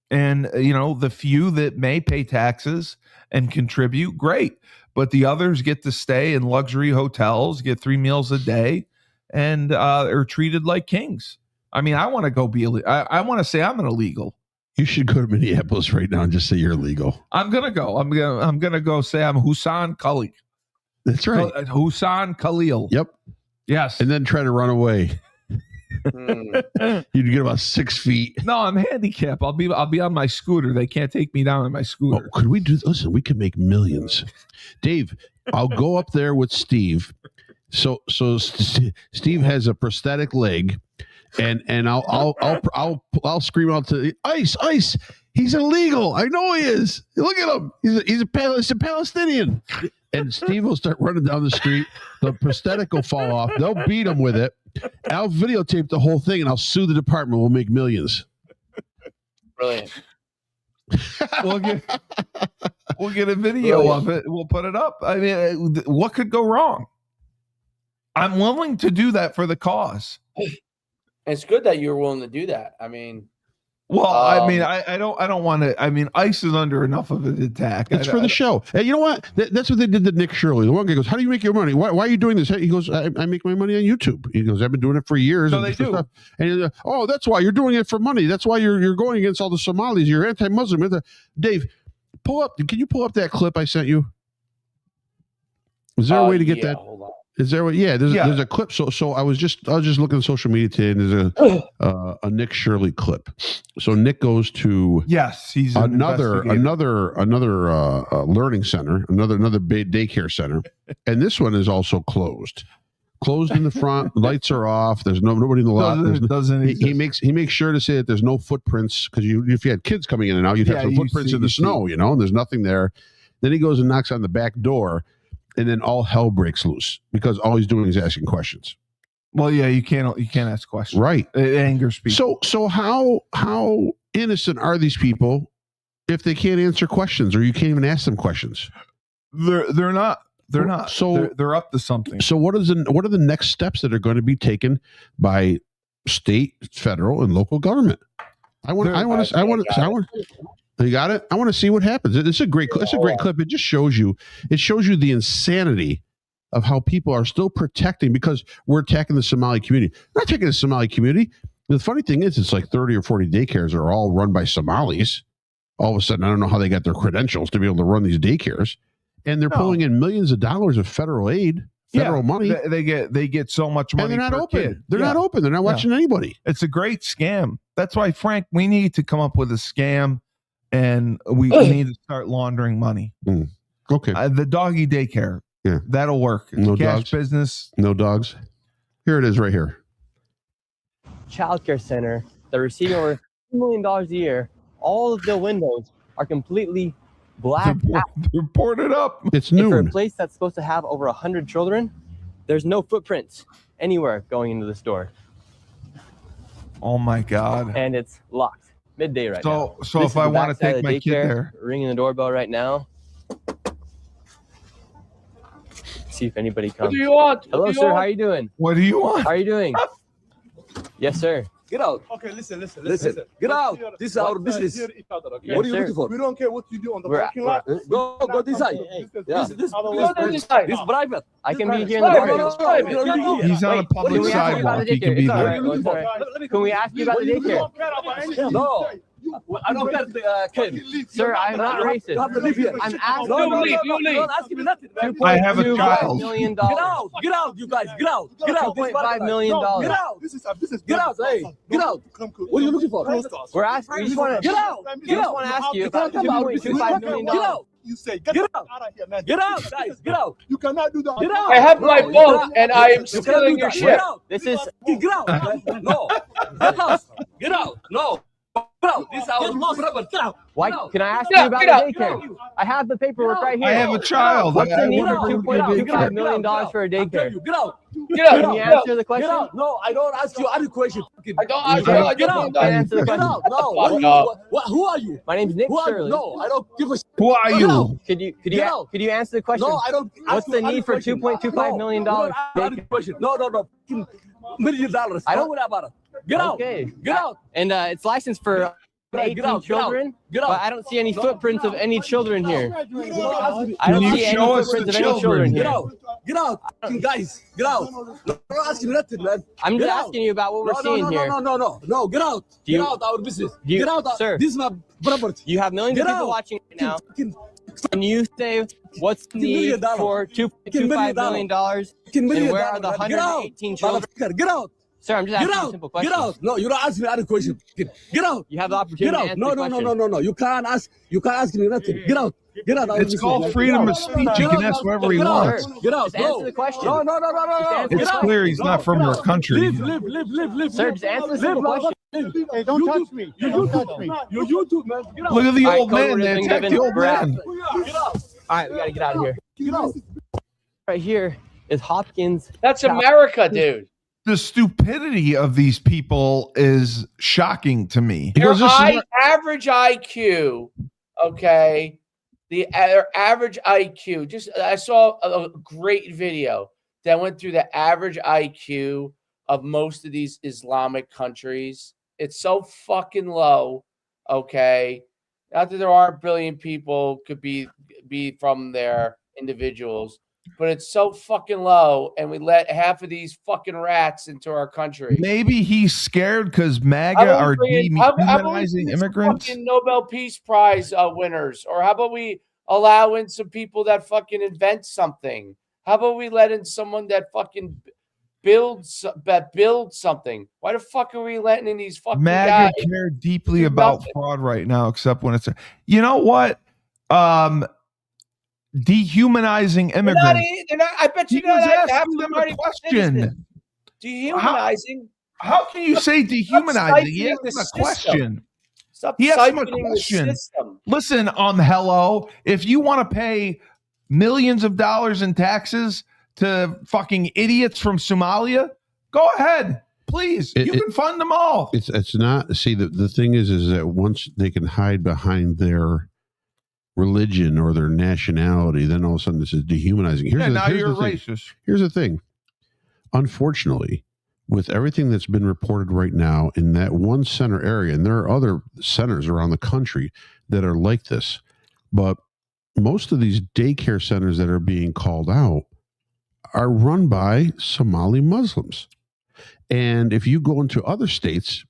And, the few that may pay taxes and contribute, great. But the others get to stay in luxury hotels, get 3 meals a day, and are treated like kings. I mean, I want to go I want to say I'm an illegal.
You should go to Minneapolis right now and just say you're illegal.
I'm gonna go. I'm gonna go say I'm Hussein Khalil.
That's right,
Hussein Khalil.
Yep.
Yes.
And then try to run away. You'd get about 6 feet.
No, I'm handicapped. I'll be on my scooter. They can't take me down on my scooter.
Oh, could we do? Listen, we could make millions. Dave, I'll go up there with Steve. So Steve has a prosthetic leg. And I'll scream out to ICE. He's illegal. I know he is. Look at him. He's a Palestinian. And Steve will start running down the street. The prosthetic will fall off. They'll beat him with it. I'll videotape the whole thing and I'll sue the department. We'll make millions.
Brilliant.
We'll get a video of it. We'll put it up. I mean, what could go wrong? I'm willing to do that for the cause.
It's good that you were willing to do that. I mean,
I don't want to. I mean, ICE is under enough of an attack.
It's for the show. Hey, you know what? That's what they did to Nick Shirley. The one guy goes, "How do you make your money? Why are you doing this?" He goes, "I make my money on YouTube." He goes, "I've been doing it for years."
So they do.
Stuff. And he goes, "Oh, that's why you're doing it for money. That's why you're going against all the Somalis. You're anti-Muslim." Dave, can you pull up that clip I sent you? Is there a way to get that?
Hold on.
Is there? There's a clip. So I was just looking at social media today, and there's a Nick Shirley clip. So Nick goes to
he's
another learning center, another big daycare center, and this one is also closed in the front. Lights are off. There's nobody in the lot. He makes sure to say that there's no footprints, because if you had kids coming in and out, you'd have some footprints in the snow, and there's nothing there. Then he goes and knocks on the back door. And then all hell breaks loose because all he's doing is asking questions.
Well, yeah, you can't ask questions,
right?
It angers people.
So how innocent are these people if they can't answer questions, or you can't even ask them questions?
They're not. So they're up to something.
So what are the next steps that are going to be taken by state, federal, and local government? You got it? I want to see what happens. It's a great clip. It just shows you the insanity of how people are still protecting, because we're attacking the Somali community. We're not attacking the Somali community. The funny thing is, it's like 30 or 40 daycares are all run by Somalis. all of a sudden, I don't know how they got their credentials to be able to run these daycares, and they're pulling in millions of dollars of federal aid, federal money.
They get so much money.
And they're not open.
Kid.
They're not open. They're not watching anybody.
It's a great scam. That's why, Frank, we need to come up with a scam, and we need to start laundering money.
Okay.
The doggy daycare. Yeah, that'll work. It's a cash business.
No dogs. Here it is, right here.
Childcare center. They're receiving over $2 million a year. All of the windows are completely blacked out.
They're boarded up.
It's noon.
For a place that's supposed to have over 100 children, there's no footprints anywhere going into the store.
Oh my God.
And it's locked. Midday right now.
So if I want to take my kid there.
Ringing the doorbell right now. See if anybody comes.
What do you want?
Hello, sir. How are you doing?
What do you want?
How are you doing? Yes, sir.
Get out.
Okay, listen.
Get out. This is our business.
Yes,
What are you looking for?
We don't care what you do on the parking lot.
Go this side. This private.
I can be here in the parking.
He's on a public sidewalk. He can be there.
Can we ask you about the daycare?
No. I don't care the kid.
Sir, I'm not racist.
You have to live here.
I'm asking.
No, you leave. Don't ask me nothing.
I have a child.
$2.5 million.
Get out. Get out, you guys. Get out. Get out.
$2.5 million.
Get out.
This is a business.
Get out. Hey, get out. What are you looking for?
We're asking. We just want to
Get out.
We just want to ask you about $2.25 million.
Get out.
You say
Get out of here, man. Get out, guys. Get out.
You cannot do that.
Get out.
I have my boat, and I am stealing your ship.
This is
Get out. No. Get out. Get out. No. Get out. This is our property. Get out.
why? Can I ask you about the daycare? I have the paperwork right here.
I have a child.
What's the need for $2.25 million for a daycare?
Get out.
Can you answer the question?
Get out. No, I don't ask you any question.
I don't ask you. I
Get out.
don't
Answer the
Get
question.
out. No. Who are you?
My name's Nick
Who are you?
Shirley.
No, I don't give a shit.
Who are
Get
you?
out.
Could you answer the question?
No, I don't.
What's the need for $2.25 million?
No. $1 million.
I don't-
Don't worry about it. Get out.
Okay.
Get out.
And it's licensed for 18 children,
Get out.
but I don't see any footprints of any children here. I
Can
don't
you
see any
show us
footprints
the
of any children
children?
Get
here.
out. Get out. Guys, get out. Don't ask me nothing, man.
I'm just
Get out.
asking you about what we're
No,
seeing here.
No, get out.
Do you-
Get out our business.
do you-
Get out.
sir.
This is my property.
You have millions of
Get
people
out.
watching right now.
Fucking
Can you say what's the need for $2.25 million? And where are the 118 children?
Motherfucker, get out.
Sir, I'm just
Get
asking you
out.
simple
Get
questions.
out. No, you don't ask me any question. Get out.
You have the
Get
opportunity to
out.
answer
No,
the
no,
question.
no, no, no. You can't ask. You can't ask me nothing. Get out. Get out.
It's called freedom of speech. He can ask whatever he wants.
Get out.
Just answer the question.
No.
answer
It's clear he's not from our country.
Live.
Sir, just answer the simple question.
Hey, don't touch me. Don't touch me.
You YouTube, man. Get out.
Look at the
All right,
old man.
Code
They
Living,
attacked the
Living,
old man.
Get out.
All right, we got to get out of here.
Get out.
Right here is Hopkins.
That's America, dude.
The stupidity of these people is shocking to me.
Their
Because this is
average IQ, okay, their average IQ. Just I saw a great video that went through the average IQ of most of these Islamic countries. It's so fucking low, okay. Not that there aren't billion people could be from there, individuals, but it's so fucking low, and we let half of these fucking rats into our country.
Maybe he's scared because MAGA are dehumanizing immigrants.
Fucking Nobel Peace Prize winners, or how about we allow in some people that fucking invent something? How about we let in someone that fucking builds something? Why the fuck are we letting in these fucking
MAGA
guys?
care deeply about fraud right now, except when it's you know what? Dehumanizing immigrants.
They're not, I bet you
He was
that
asking them a question.
Dehumanizing.
How can you say dehumanizing? He
siphoning
asked him a
the
question.
Stop
He asked him a
siphoning the
question.
system.
Listen, hello. If you want to pay millions of dollars in taxes to fucking idiots from Somalia, go ahead. Please. You can fund them all.
It's not. See, the thing is that once they can hide behind their religion or their nationality, then all of a sudden this is dehumanizing.
Now you're racist.
Here's the thing. Unfortunately, with everything that's been reported right now in that one center area, and there are other centers around the country that are like this, but most of these daycare centers that are being called out are run by Somali Muslims. And if you go into other states,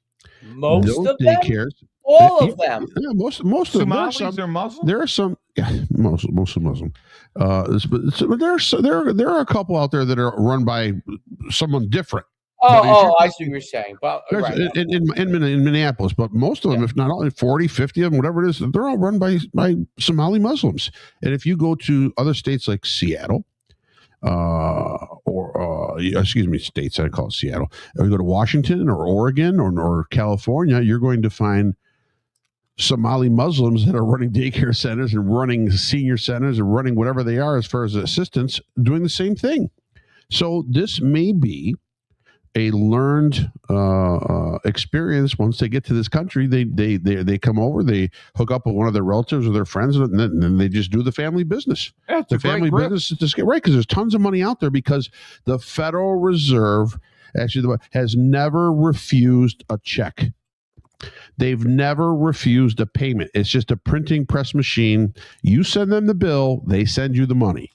Most
those
of them?
daycares,
All of them.
Yeah, most of them.
Somalis are Muslim.
There are some. Yeah, most are Muslim. But there are a couple out there that are run by someone different.
I see what you're saying. But right.
in Minneapolis, but most of them, if not all, 40, 50 of them, whatever it is, they're all run by Somali Muslims. And if you go to other states like Seattle, states, I call it Seattle, or you go to Washington or Oregon or California, you're going to find Somali Muslims that are running daycare centers and running senior centers and running whatever they are as far as assistants, doing the same thing. So this may be a learned experience. Once they get to this country, they come over, they hook up with one of their relatives or their friends, and then they just do the family business.
Yeah,
the family business is just right, because there's tons of money out there, because the Federal Reserve actually has never refused a check. They've never refused a payment. It's just a printing press machine. You send them the bill, they send you the money.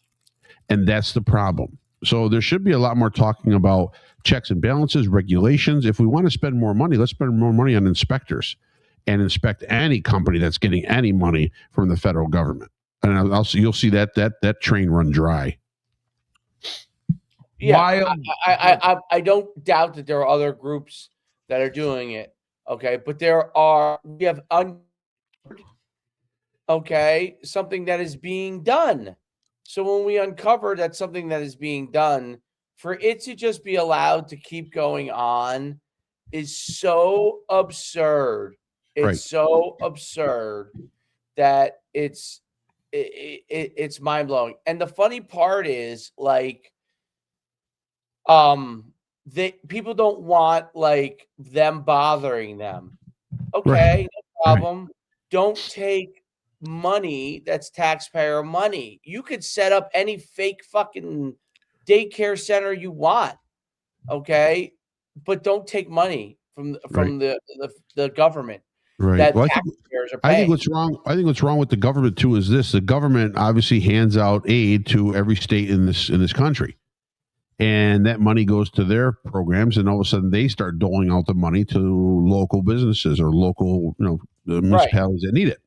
And that's the problem. So there should be a lot more talking about checks and balances, regulations. If we want to spend more money, let's spend more money on inspectors and inspect any company that's getting any money from the federal government. And you'll see that train run dry.
Yeah, I don't doubt that there are other groups that are doing it. Okay, but we have something that is being done. So when we uncover that something that is being done, for it to just be allowed to keep going on is so absurd. It's so absurd that it's mind blowing. And the funny part is, like, people don't want like them bothering them. Okay, no problem. Don't take money that's taxpayer money. You could set up any fake fucking daycare center you want, okay, but don't take money from the government.
Right.
That
Well,
taxpayers are paying.
I think what's wrong with the government too is this: the government obviously hands out aid to every state in this country, and that money goes to their programs, and all of a sudden they start doling out the money to local businesses or local, municipalities that need it.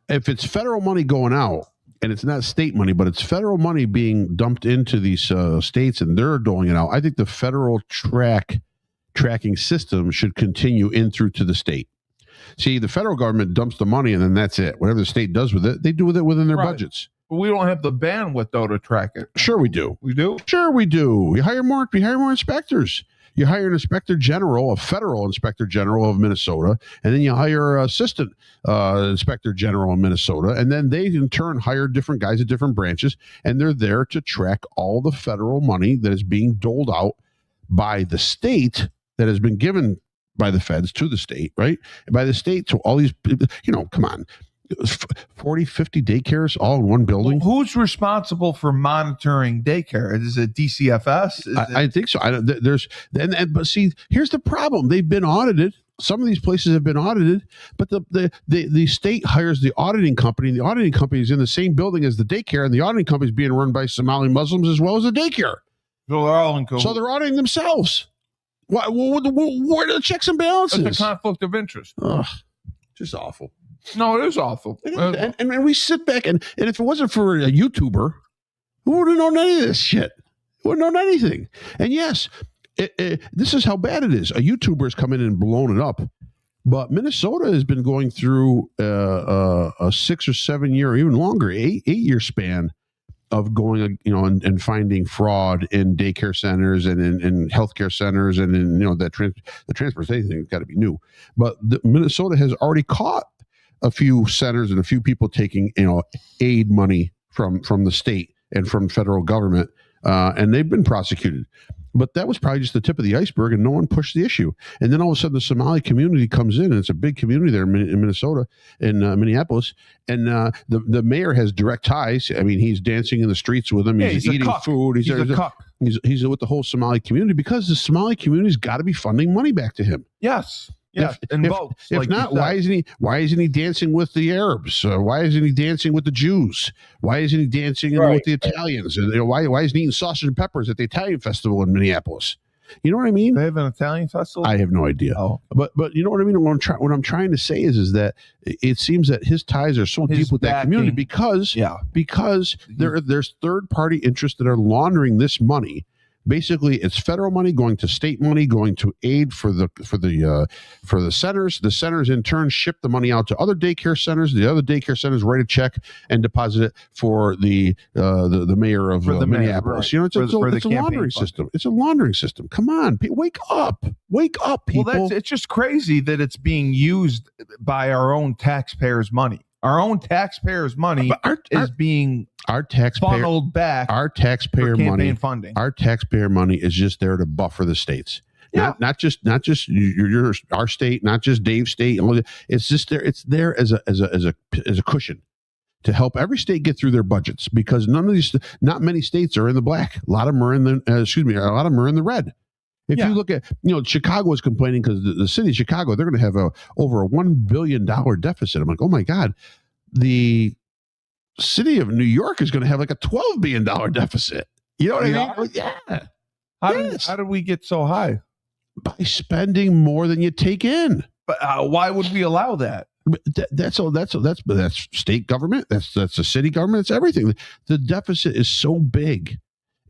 If it's federal money going out, and it's not state money, but it's federal money being dumped into these states, and they're doling it out, I think the federal tracking system should continue in through to the state. See, the federal government dumps the money, and then that's it. Whatever the state does with it, they do with it within their budgets.
But we don't have the bandwidth, though, to track it.
Sure we do.
We do?
Sure we do. We hire more inspectors. You hire an inspector general, a federal inspector general of Minnesota, and then you hire an assistant inspector general in Minnesota, and then they in turn hire different guys at different branches, and they're there to track all the federal money that is being doled out by the state, that has been given by the feds to the state, right? By the state to all these, come on. 40, 50 daycares all in one building.
Well, who's responsible for monitoring daycare? Is it DCFS?
I think so. But see, here's the problem. They've been audited. Some of these places have been audited, but the state hires the auditing company, and the auditing company is in the same building as the daycare, and the auditing company is being run by Somali Muslims as well as the daycare.
So they're all in cahoots.
So they're auditing themselves. What are the checks and balances?
It's a conflict of interest.
Just awful.
No, it is awful.
And we sit back, and if it wasn't for a YouTuber, who would have known any of this shit? Who would have known anything? And yes, this is how bad it is. A YouTuber has come in and blown it up. But Minnesota has been going through a 6 or 7 year, even longer, 8 year span of going, and finding fraud in daycare centers and in healthcare centers, and in, the transportation thing has got to be new. But Minnesota has already caught a few centers and a few people taking, aid money from the state and from federal government, and they've been prosecuted. But that was probably just the tip of the iceberg, and no one pushed the issue. And then all of a sudden, the Somali community comes in, and it's a big community there in Minnesota, in Minneapolis. And the mayor has direct ties. I mean, he's dancing in the streets with them. He's eating food. He's a cuck. He's with the whole Somali community, because the Somali community's got to be funding money back to him.
Yes.
If not, why isn't he dancing with the Arabs? Why isn't he dancing with the Jews? Why isn't he dancing with the Italians? And why isn't he eating sausage and peppers at the Italian festival in Minneapolis? You know what I mean?
They have an Italian festival?
I have no idea.
Oh.
But you know what I mean? What I'm trying to say is that it seems that his ties are so deep with that community because there's third-party interests that are laundering this money. Basically, it's federal money going to state money, going to aid for the centers. The centers in turn ship the money out to other daycare centers. The other daycare centers write a check and deposit it for the mayor of Minneapolis.
Right.
You know, it's a laundering system. It's a laundering system. Come on, wake up, people.
Well, it's just crazy that it's being used by our own taxpayers' money. Our own taxpayers' money is being funneled back.
Our taxpayer money
funding.
Our taxpayer money is just there to buffer the states.
Yeah.
Not just our state, not just Dave's state. It's just there. It's there as a cushion to help every state get through their budgets because not many states are in the black. A lot of them are in the a lot of them are in the red. If you look at, Chicago is complaining because the city of Chicago, they're going to have over a $1 billion deficit. I'm like, oh my God, the city of New York is going to have like a $12 billion deficit. You know what I mean? Like, yeah.
How did we get so high?
By spending more than you take in.
But why would we allow that?
That's state government. That's the city government. It's everything. The deficit is so big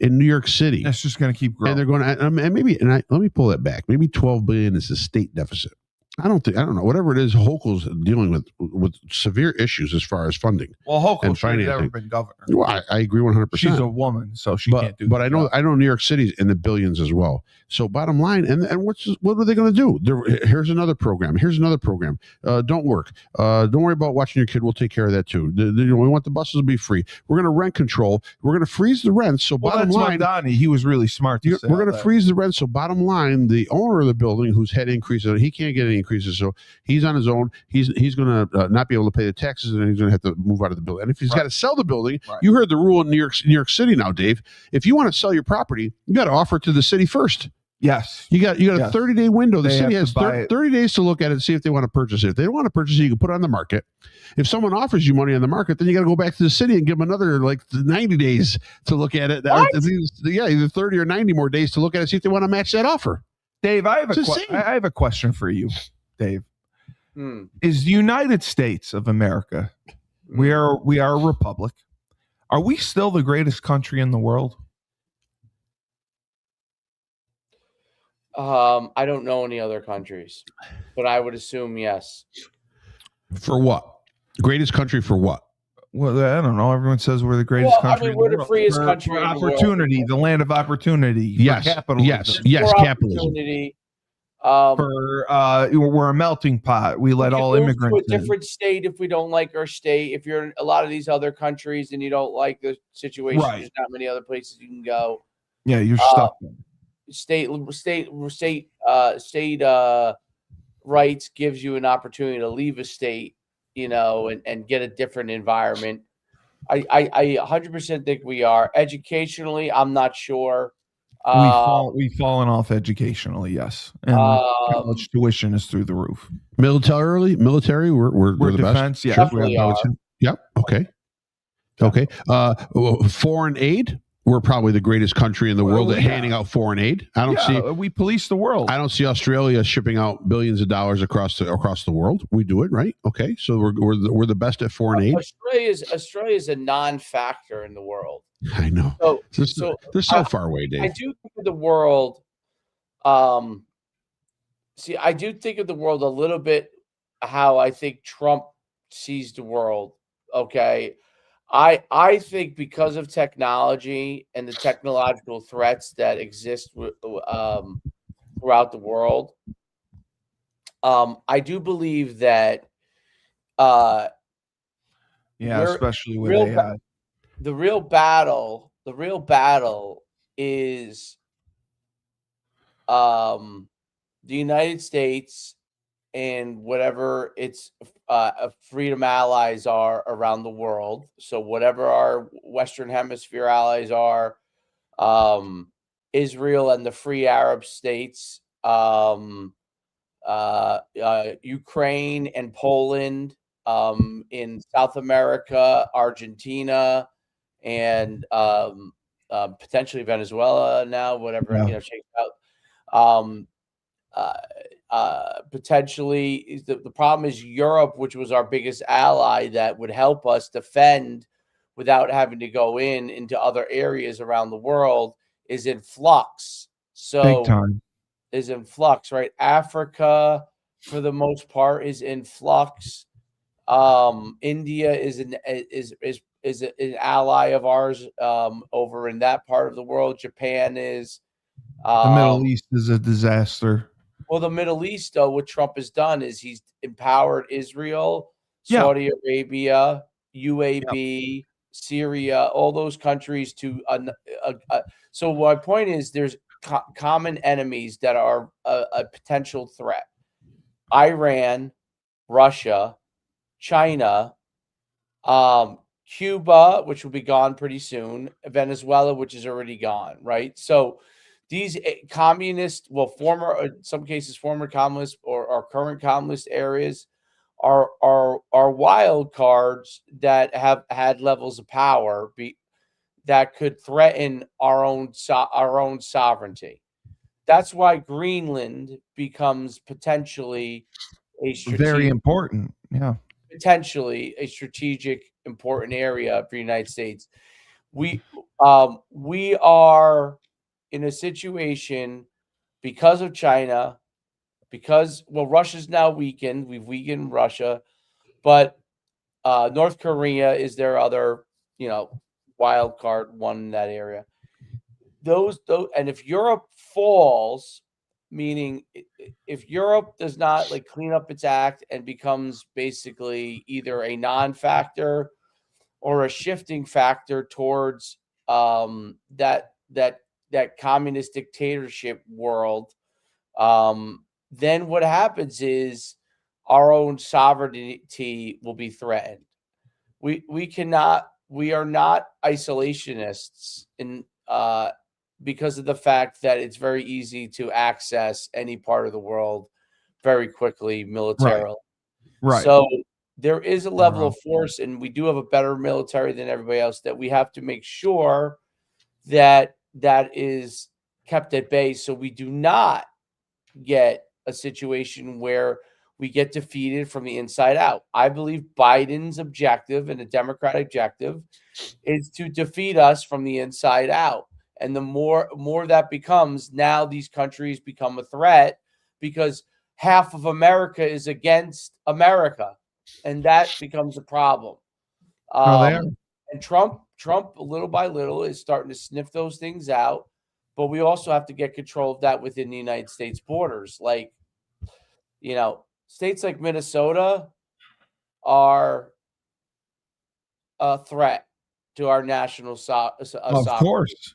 in New York City.
That's just going to keep growing.
And they're going to, let me pull that back. Maybe 12 billion is the state deficit. I don't know. Whatever it is, Hochul's dealing with severe issues as far as funding.
Well, Hochul should have never been governor.
Well, I agree 100%.
She's a woman, so she can't do that.
But I know New York City's in the billions as well. So bottom line, and what are they going to do? Here's another program. Don't work. Don't worry about watching your kid. We'll take care of that too. We want the buses to be free. We're going to rent control. We're going to freeze the rent. So bottom line,
Donnie, he was really smart.
We're going to freeze the rent. So bottom line, the owner of the building who's had increases, he can't get any increases. So he's on his own. He's going to not be able to pay the taxes, and he's going to have to move out of the building. And if he's got to sell the building, you heard the rule in New York City now, Dave. If you want to sell your property, you got to offer it to the city first.
Yes.
You got a 30-day window. The city has 30 days to look at it and see if they want to purchase it. If they don't want to purchase it, you can put it on the market. If someone offers you money on the market, then you got to go back to the city and give them another 90 days to look at it. Either 30 or 90 more days to look at it, see if they want to match that offer.
Dave, I have a question for you, Dave. Is the United States of America, we are a republic. Are we still the greatest country in the world?
I don't know any other countries, but I would assume yes.
For what? Greatest country for what?
Well, I don't know. Everyone says we're the greatest country.
I mean, we're the freest country
for opportunity, the land of opportunity.
Yes, capitalism. Yes, capitalism.
We're a melting pot. We let all immigrants
to a different state if we don't like our state. If you're in a lot of these other countries and you don't like the situation, there's not many other places you can go.
Yeah, you're stuck.
State rights gives you an opportunity to leave a state, and get a different environment. I 100% think we are. Educationally, I'm not sure.
We've fallen off educationally, yes. And college tuition is through the roof.
Military, we're the
defense,
best.
Yeah,
we are.
Yep. Okay. Foreign aid. We're probably the greatest country in the world at handing out foreign aid.
We police the world.
I don't see Australia shipping out billions of dollars across the world. We do it, right? Okay, so we're the best at foreign aid.
Australia is a non-factor in the world.
I know. They're so far away, Dave.
I do think of the world. I do think of the world a little bit how I think Trump sees the world. Okay. I think because of technology and the technological threats that exist throughout the world, I do believe that
especially with AI.
The real battle is the United States and whatever its freedom allies are around the world. So whatever our Western Hemisphere allies are, Israel and the free Arab states, Ukraine and Poland, in South America, Argentina, and potentially Venezuela now, whatever shakes out. Um, Potentially, the problem is Europe, which was our biggest ally that would help us defend without having to go into other areas around the world, is in flux.
Big
So
time.
is in flux, right? Africa, for the most part, is in flux. India is an ally of ours over in that part of the world. Japan is.
The Middle East is a disaster.
Well, the Middle East, though, what Trump has done is he's empowered Israel,
Yeah.
Saudi Arabia, UAB, Syria, all those countries to. So my point is, there's common enemies that are a potential threat: Iran, Russia, China, Cuba, which will be gone pretty soon, Venezuela, which is already gone, right? So these communist, well, former, in some cases, former communist or current communist areas are wild cards that have had levels of power that could threaten our own sovereignty. That's why Greenland becomes potentially a
Very important. Yeah.
potentially a strategic important area for the United States. We are in a situation because of China, because Russia's now weakened. We've weakened Russia, but North Korea is their other, wild card one in that area. Those, and if Europe falls, meaning if Europe does not clean up its act and becomes basically either a non-factor or a shifting factor towards that communist dictatorship world, then what happens is our own sovereignty will be threatened. We are not isolationists because of the fact that it's very easy to access any part of the world very quickly militarily.
Right.
So there is a level of force, and we do have a better military than everybody else, that we have to make sure that is kept at bay, so we do not get a situation where we get defeated from the inside out. I believe Biden's objective and the Democratic objective is to defeat us from the inside out. And the more that becomes, now these countries become a threat because half of America is against America, and that becomes a problem. And Trump, little by little, is starting to sniff those things out. But we also have to get control of that within the United States borders. States like Minnesota are a threat to our national sovereignty.
Of course.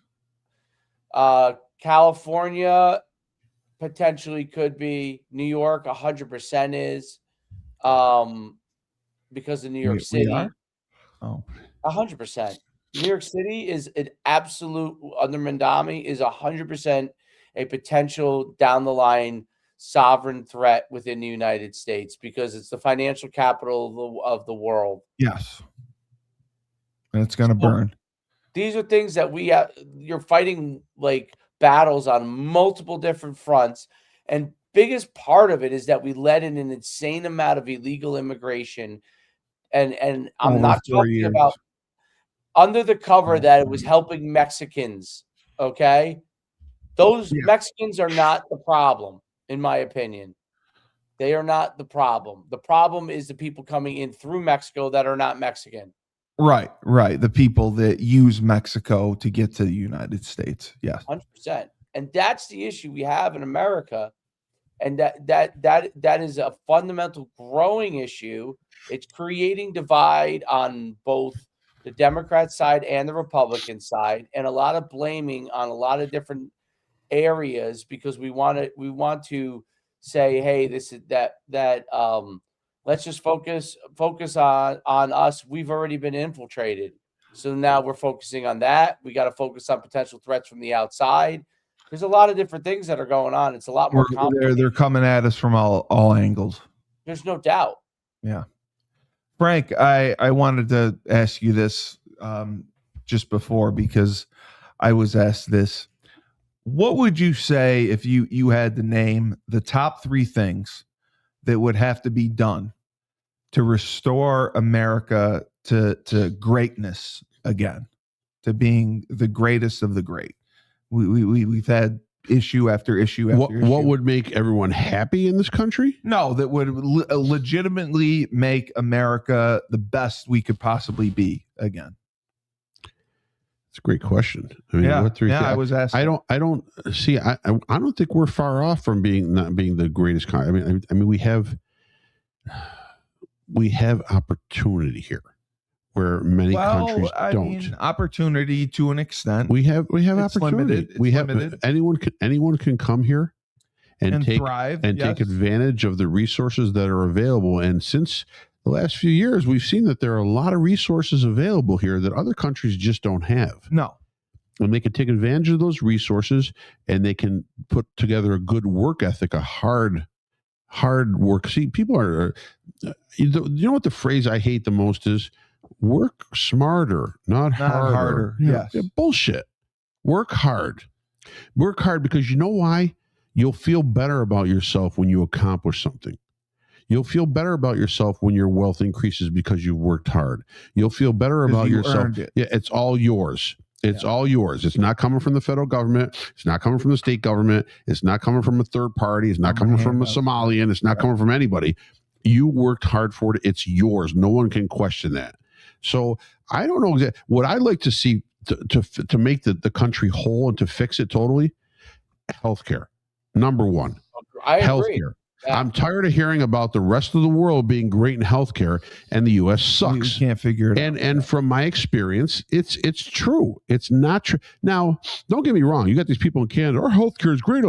California potentially could be. New York 100% is, because of New York City. 100%. New York City is an absolute, under Mandami, is 100% a potential down the line sovereign threat within the United States because it's the financial capital of the world.
Yes. And it's going to burn.
These are things that you're fighting battles on multiple different fronts. And biggest part of it is that we let in an insane amount of illegal immigration. And I'm not talking about under the cover that it was helping Mexicans. Okay. Those Mexicans are not the problem, in my opinion. They are not the problem. The problem is the people coming in through Mexico that are not Mexican.
Right. The people that use Mexico to get to the United States. Yes.
100%. And that's the issue we have in America. And that is a fundamental growing issue. It's creating divide on both the Democrat side and the Republican side, and a lot of blaming on a lot of different areas because we want to say, hey, this is that let's just focus on us. We've already been infiltrated. So now we're focusing on that. We got to focus on potential threats from the outside. There's a lot of different things that are going on. It's a lot more complicated.
They're coming at us from all angles.
There's no doubt.
Yeah. Frank, I wanted to ask you this just before because I was asked this. What would you say if you had to name the top 3 things that would have to be done to restore America to greatness again, to being the greatest of the great? We've had issue after issue after issue.
What would make everyone happy in this country?
No, that would legitimately make America the best we could possibly be again.
It's a great question. I mean, what 3 things?
I was asking.
I don't see. I don't think we're far off from not being the greatest country. I mean, we have opportunity here where many countries don't. Mean,
opportunity to an extent.
We have
it's
opportunity.
Limited.
Anyone can come here and take
thrive
and take advantage of the resources that are available. And since the last few years, we've seen that there are a lot of resources available here that other countries just don't have.
No.
And they can take advantage of those resources, and they can put together a good work ethic, a hard work. See, people are, you know what the phrase I hate the most is? Work smarter, not harder.
Yes.
Yeah, bullshit. Work hard. Work hard because you know why? You'll feel better about yourself when you accomplish something. You'll feel better about yourself when your wealth increases because you've worked hard. You'll feel better about yourself. Yeah, it's all yours. It's all yours. It's not coming from the federal government. It's not coming from the state government. It's not coming from a third party. It's not coming from a Somalian. It's not coming from anybody. You worked hard for it. It's yours. No one can question that. So I don't know exactly what I'd like to see to make the country whole and to fix it totally. Healthcare, number one.
I agree.
Healthcare. I'm tired of hearing about the rest of the world being great in healthcare, and the U.S. sucks.
We can't figure it out.
And from my experience, it's true. It's not true. Now, don't get me wrong. You got these people in Canada. Our healthcare is great.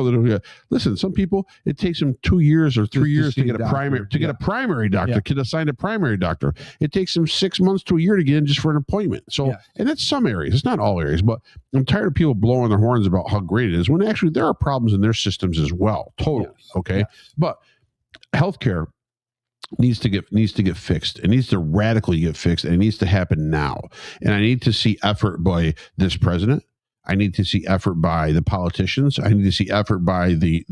Listen, some people it takes them 2 years or 3 years to get a primary doctor. Get assigned a primary doctor. It takes them 6 months to a year to get in just for an appointment. So, and that's some areas. It's not all areas, but I'm tired of people blowing their horns about how great it is when actually there are problems in their systems as well. Totally. Okay. But healthcare needs to get fixed. It needs to radically get fixed, and it needs to happen now. And I need to see effort by this president. I need to see effort by the politicians. I need to see effort by the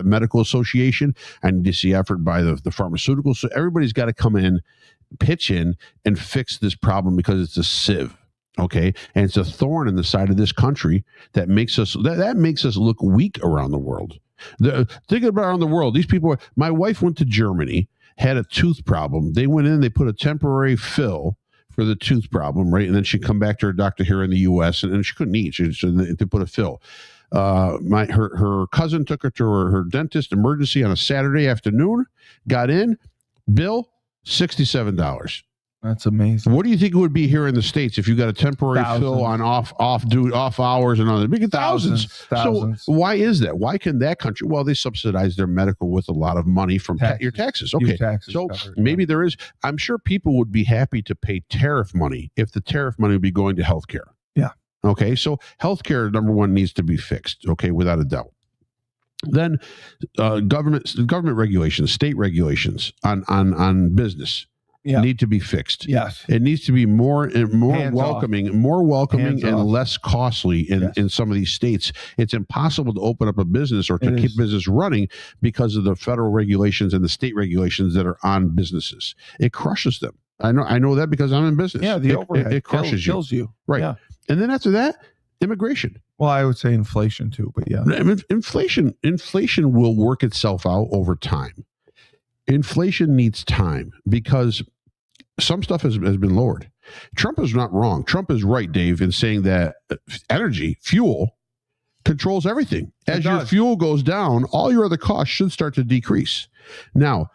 medical association. I need to see effort by the pharmaceuticals. So everybody's got to come in, pitch in, and fix this problem because it's a sieve. Okay, and it's a thorn in the side of this country that makes us look weak around the world. Think about around the world. These people. My wife went to Germany, had a tooth problem. They went in, they put a temporary fill for the tooth problem, right? And then she'd come back to her doctor here in the U.S. and she couldn't eat. So they put a fill. Her cousin took her to her dentist emergency on a Saturday afternoon. Got in, bill $67.
That's amazing.
What do you think it would be here in the States if you got a temporary fill on off hours and other? Big thousands. So why is that? Why can that country? Well, they subsidize their medical with a lot of money from your taxes. Okay, so maybe there is. I'm sure people would be happy to pay tariff money if the tariff money would be going to healthcare.
Yeah.
Okay, so healthcare, number one, needs to be fixed. Okay, without a doubt. Then government regulations, state regulations on business. Need to be fixed.
Yes,
it needs to be more welcoming
Hands
and
off.
less costly in some of these states. It's impossible to open up a business or to keep business running because of the federal regulations and the state regulations that are on businesses. It crushes them. I know that because I'm in business.
Yeah, the overhead
it crushes
kills you.
Right,
Yeah.
And then after that, immigration.
Well, I would say inflation too, but yeah,
inflation will work itself out over time. Inflation needs time because some stuff has been lowered. Trump is not wrong. Trump is right, Dave, in saying that fuel controls everything. As your fuel goes down, all your other costs should start to decrease. Now,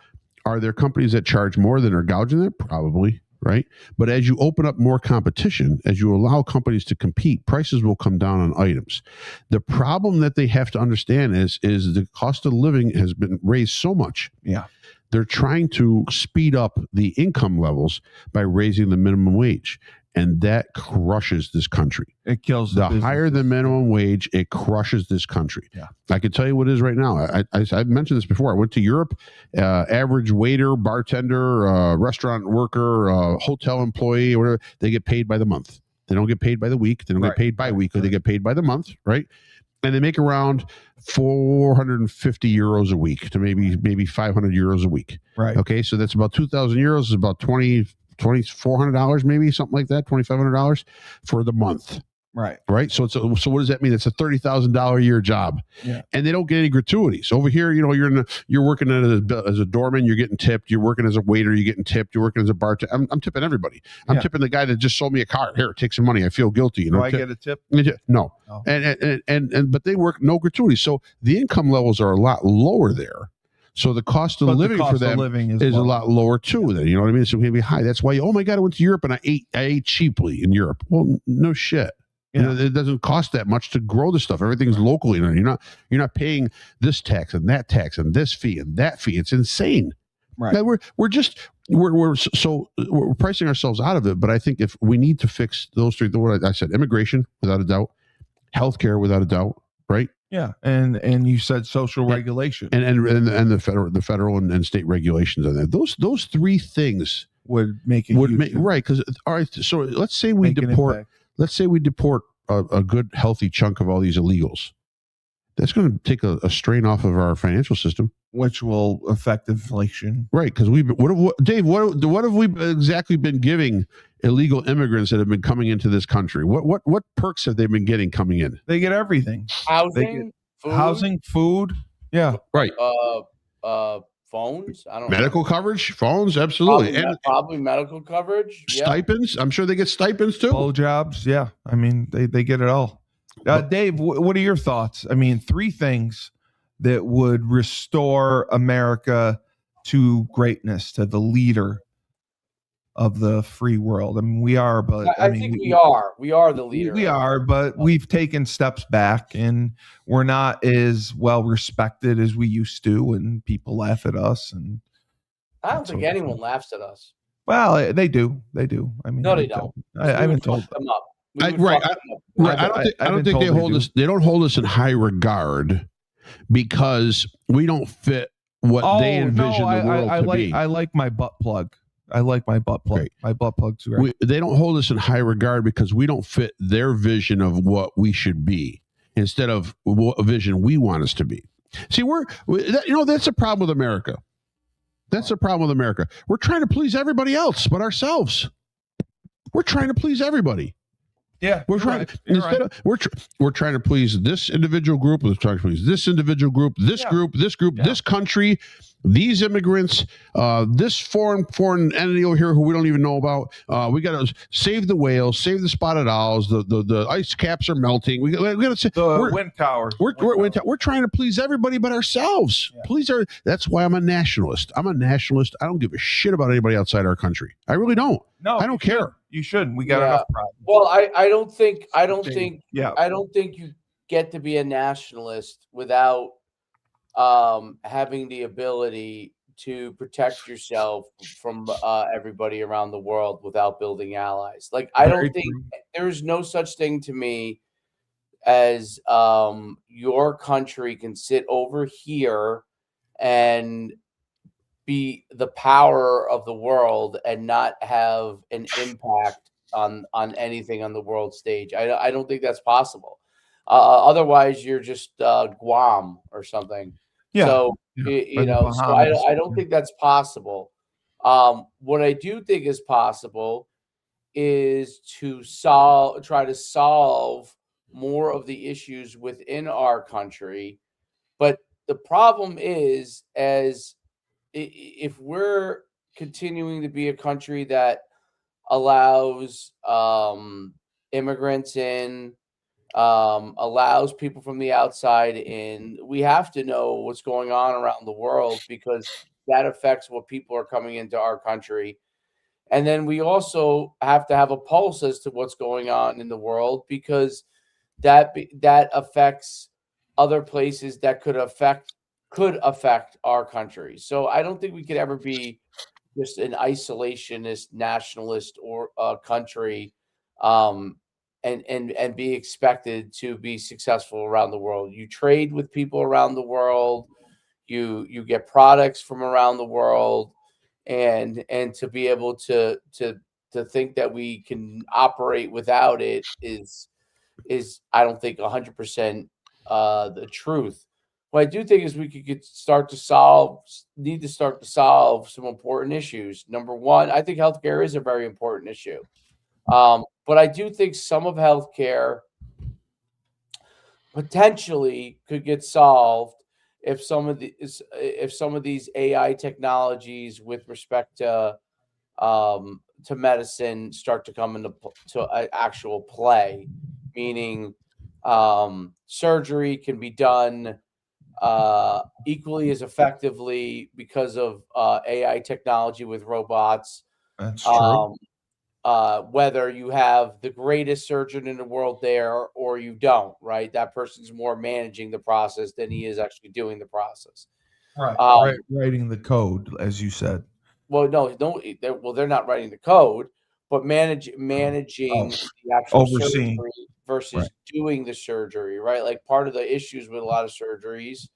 are there companies that charge more than are gouging it? Probably, right? But as you open up more competition, as you allow companies to compete, prices will come down on items. The problem that they have to understand is the cost of living has been raised so much.
Yeah.
They're trying to speed up the income levels by raising the minimum wage, and that crushes this country.
It kills
the higher the minimum wage. It crushes this country.
Yeah.
I can tell you what it is right now. I've mentioned this before. I went to Europe. Average waiter, bartender, restaurant worker, hotel employee, or whatever, they get paid by the month. They don't get paid by the week. They don't get paid bi-weekly. They get paid by the month, right? and they make around 450 euros a week to maybe 500 euros a week.
Right.
Okay, so that's about 2,000 euros. Is about $2,400 maybe, something like that, $2,500 for the month. Right. So so what does that mean? It's a $30,000 a year job, and they don't get any gratuities. Over here, you're working as a doorman, you're getting tipped. You're working as a waiter, you're getting tipped. You're working as a bartender. I'm tipping everybody. I'm tipping the guy that just sold me a car. Here, take some money. I feel guilty.
Do I get a tip?
No.
Oh.
And but they work no gratuities. So the income levels are a lot lower there. So the cost of living for them is a lot lower too. Then, you know what I mean? So maybe high. That's why. Oh my God, I went to Europe and I ate cheaply in Europe. Well, no shit. You know, it doesn't cost that much to grow the stuff. Everything's locally. You're not paying this tax and that tax and this fee and that fee. It's insane.
Right.
Now, we're pricing ourselves out of it. But I think if we need to fix those three, what I said, immigration without a doubt, healthcare without a doubt, right?
Yeah, and you said social regulation
and the federal and state regulations on that. Those three things
would make
right. Because all right, so let's say we deport. Let's say we deport a good, healthy chunk of all these illegals. That's going to take a strain off of our financial system,
which will affect inflation.
Right? Because Dave, what have we exactly been giving illegal immigrants that have been coming into this country? What perks have they been getting coming in?
They get everything: housing, food. Yeah,
right.
Phones. I don't
medical coverage, phones, absolutely,
probably medical coverage.
Stipends. I'm sure they get stipends too.
Blowjobs. Yeah, I mean they get it all. Dave, what are your thoughts? I mean, three things that would restore America to greatness, to the leader of the free world. I mean, we are, but
I think we are the leader.
We are, but we've taken steps back, and we're not as well respected as we used to, and people laugh at us. And
I don't think anyone laughs at us.
Well, they do. They do. I mean,
no, they don't.
I haven't told
them up.
I don't think they hold us. They don't hold us in high regard because we don't fit what they envision the world to be.
I like my butt plug. I like my butt plug. Great. My butt plug's great.
They don't hold us in high regard because we don't fit their vision of what we should be instead of what vision we want us to be. See, that's a problem with America. That's a problem with America. We're trying to please everybody else but ourselves. We're trying to please everybody.
Yeah,
we're trying. We're trying to please this individual group. We're trying to please this individual group, this group, this country, these immigrants, this foreign entity over here who we don't even know about. We got to save the whales, save the spotted owls. The ice caps are melting. We got to say
the wind towers.
We're trying to please everybody but ourselves. Yeah. That's why I'm a nationalist. I'm a nationalist. I don't give a shit about anybody outside our country. I really don't.
No,
I don't care.
You shouldn't. We got enough problems.
Well, I don't think you get to be a nationalist without having the ability to protect yourself from everybody around the world without building allies. Like, I don't think there's no such thing to me as your country can sit over here and be the power of the world and not have an impact on anything on the world stage. I don't think that's possible. Otherwise, you're just Guam or something.
Yeah.
So so I don't think that's possible. What I do think is possible is to try to solve more of the issues within our country. But the problem is, if we're continuing to be a country that allows immigrants in, allows people from the outside in, we have to know what's going on around the world because that affects what people are coming into our country. And then we also have to have a pulse as to what's going on in the world because that affects other places that could affect our country. So I don't think we could ever be just an isolationist, nationalist or country, and be expected to be successful around the world. You trade with people around the world, you get products from around the world, and to be able to think that we can operate without it is I don't think 100% the truth. What I do think is we could need to start to solve some important issues. Number one, I think healthcare is a very important issue. But I do think some of healthcare potentially could get solved if some of these AI technologies with respect to medicine start to come into actual play, meaning surgery can be done equally as effectively because of AI technology with robots.
That's true.
Whether you have the greatest surgeon in the world there or you don't, right? That person's more managing the process than he is actually doing the process.
Right. Writing the code, as you said.
Well, no, they're not writing the code, but managing the actual
Overseeing.
surgery versus
Right.
doing the surgery, right? Like part of the issues with a lot of surgeries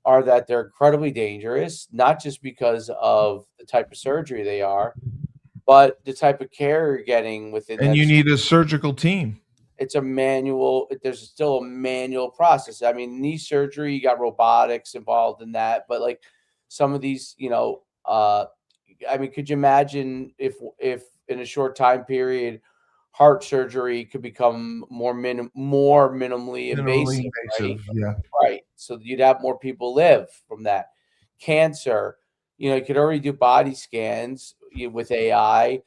are that they're incredibly dangerous, not just because of the type of surgery they are, but the type of care you're getting within
And
them.
you need a surgical team.
It's a manual. There's still a manual process. I mean, knee surgery, you got robotics involved in that, but like some of these, I mean, could you imagine if in a short time period, heart surgery could become more minimally invasive, right?
Yeah.
Right. So you'd have more people live from that. Cancer, you could already do body scans with AI.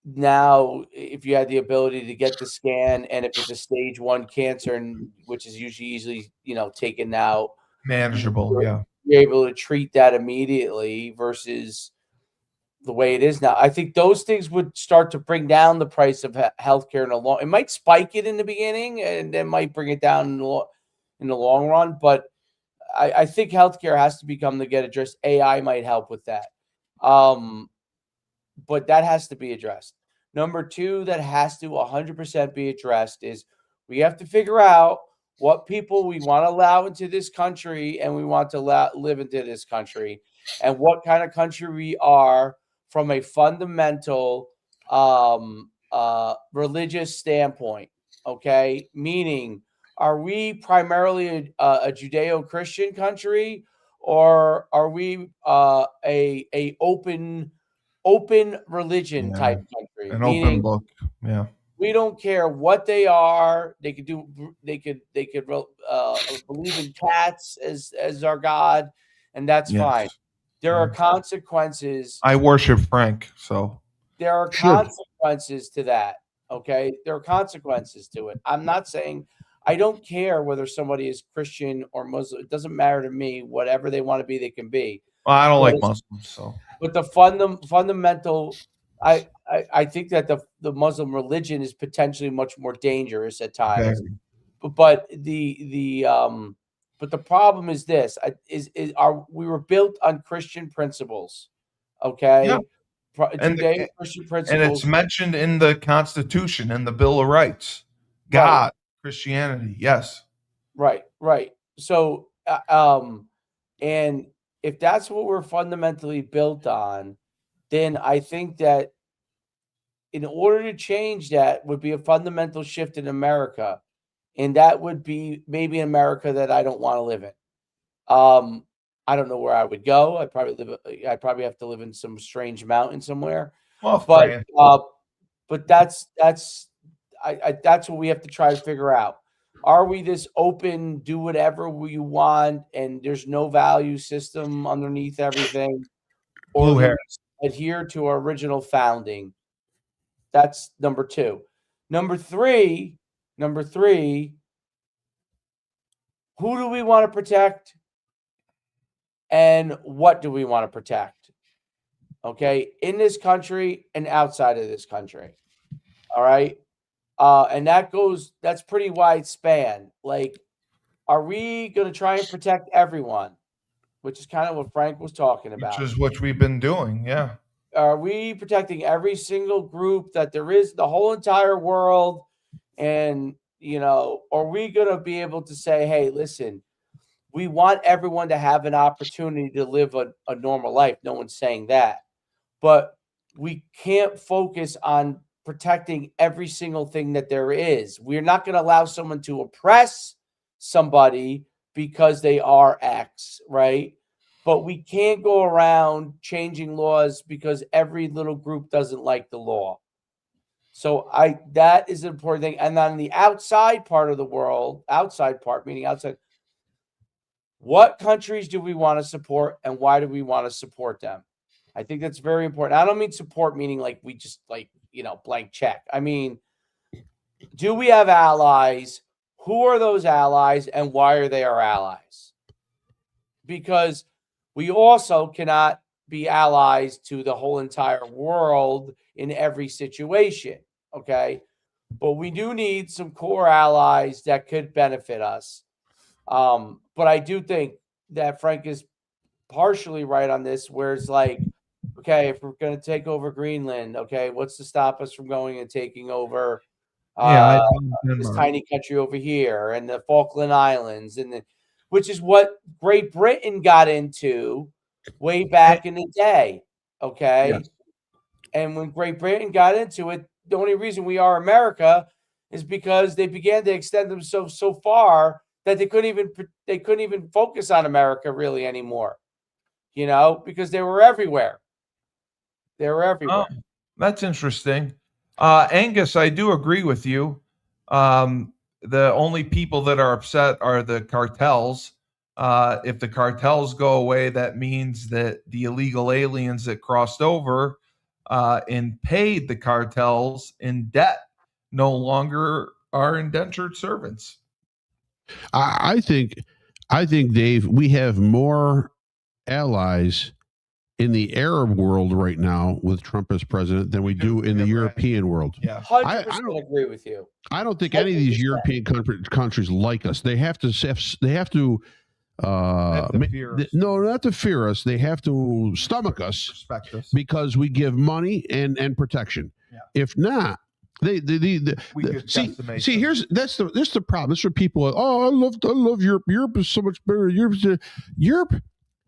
Now, if you had the ability to get the scan, and if it's a stage 1 cancer, and which is usually easily, taken out,
Manageable. Yeah.
you're able to treat that immediately versus the way it is now. I think those things would start to bring down the price of healthcare in the long. It might spike it in the beginning, and then might bring it down in the long run. But I think healthcare has to become to get addressed. AI might help with that, but that has to be addressed. Number two, that has to 100% be addressed is we have to figure out what people we want to allow into this country and we want to live into this country, and what kind of country we are from a fundamental religious standpoint. Okay, meaning, are we primarily a Judeo-Christian country, or are we a open religion type country?
An
Meaning,
open book. Yeah.
we don't care what they are. They could believe in cats as our god, and that's
Yes.
fine. There are consequences.
I worship Frank, so
There are consequences to that. Okay, there are consequences to it. I'm not saying I don't care whether somebody is Christian or Muslim. It doesn't matter to me. Whatever they want to be, they can be.
Well, I don't
But
like Muslims, so.
But the fundamental, I think that the Muslim religion is potentially much more dangerous at times. But the problem is this: we were built on Christian principles, okay?
Yeah.
Judeo-Christian principles,
And it's mentioned in the Constitution and the Bill of Rights. God, Christianity, yes.
Right. So, and if that's what we're fundamentally built on, then I think that in order to change that would be a fundamental shift in America, and that would be maybe America that I don't want to live in. I don't know where I would go. I'd probably have to live in some strange mountain somewhere.
Well,
but that's what we have to try to figure out. Are we this open, do whatever we want, and there's no value system underneath everything, or adhere to our original founding? That's number two. Number three, who do we want to protect, and what do we want to protect? Okay, in this country and outside of this country. All right. And that's pretty wide span. Like, are we going to try and protect everyone? Which is kind of what Frank was talking about.
Which is what we've been doing, yeah.
Are we protecting every single group that there is, the whole entire world? And, are we going to be able to say, hey, listen, we want everyone to have an opportunity to live a normal life. No one's saying that. But we can't focus on protecting every single thing that there is. We're not going to allow someone to oppress somebody because they are X, right? But we can't go around changing laws because every little group doesn't like the law. So that is an important thing. And on the outside part of the world, outside part, meaning outside, what countries do we want to support and why do we want to support them? I think that's very important. I don't mean support meaning like we just blank check. I mean, do we have allies? Who are those allies and why are they our allies? Because we also cannot be allies to the whole entire world in every situation, okay? But we do need some core allies that could benefit us. But I do think that Frank is partially right on this, where it's like, okay, if we're going to take over Greenland, okay, what's to stop us from going and taking over this tiny country over here and the Falkland Islands, which is what Great Britain got into way back in the day, okay? Yes. And when Great Britain got into it, the only reason we are America is because they began to extend themselves so far that they couldn't even focus on America really anymore, because they were everywhere. They were everywhere.
Oh, that's interesting. Angus, I do agree with you. The only people that are upset are the cartels. If the cartels go away, that means that the illegal aliens that crossed over and paid the cartels in debt no longer are indentured servants.
I think, Dave, we have more allies in the Arab world right now with Trump as president than we do in the European world.
Yeah, 100% agree with you.
I don't think any of these European countries like us. They have to no, not to fear us. They have to stomach us,
respect us,
because we give money and protection. Yeah. If not, see, that's the problem. This is where people are, I love Europe. Europe is so much better. Europe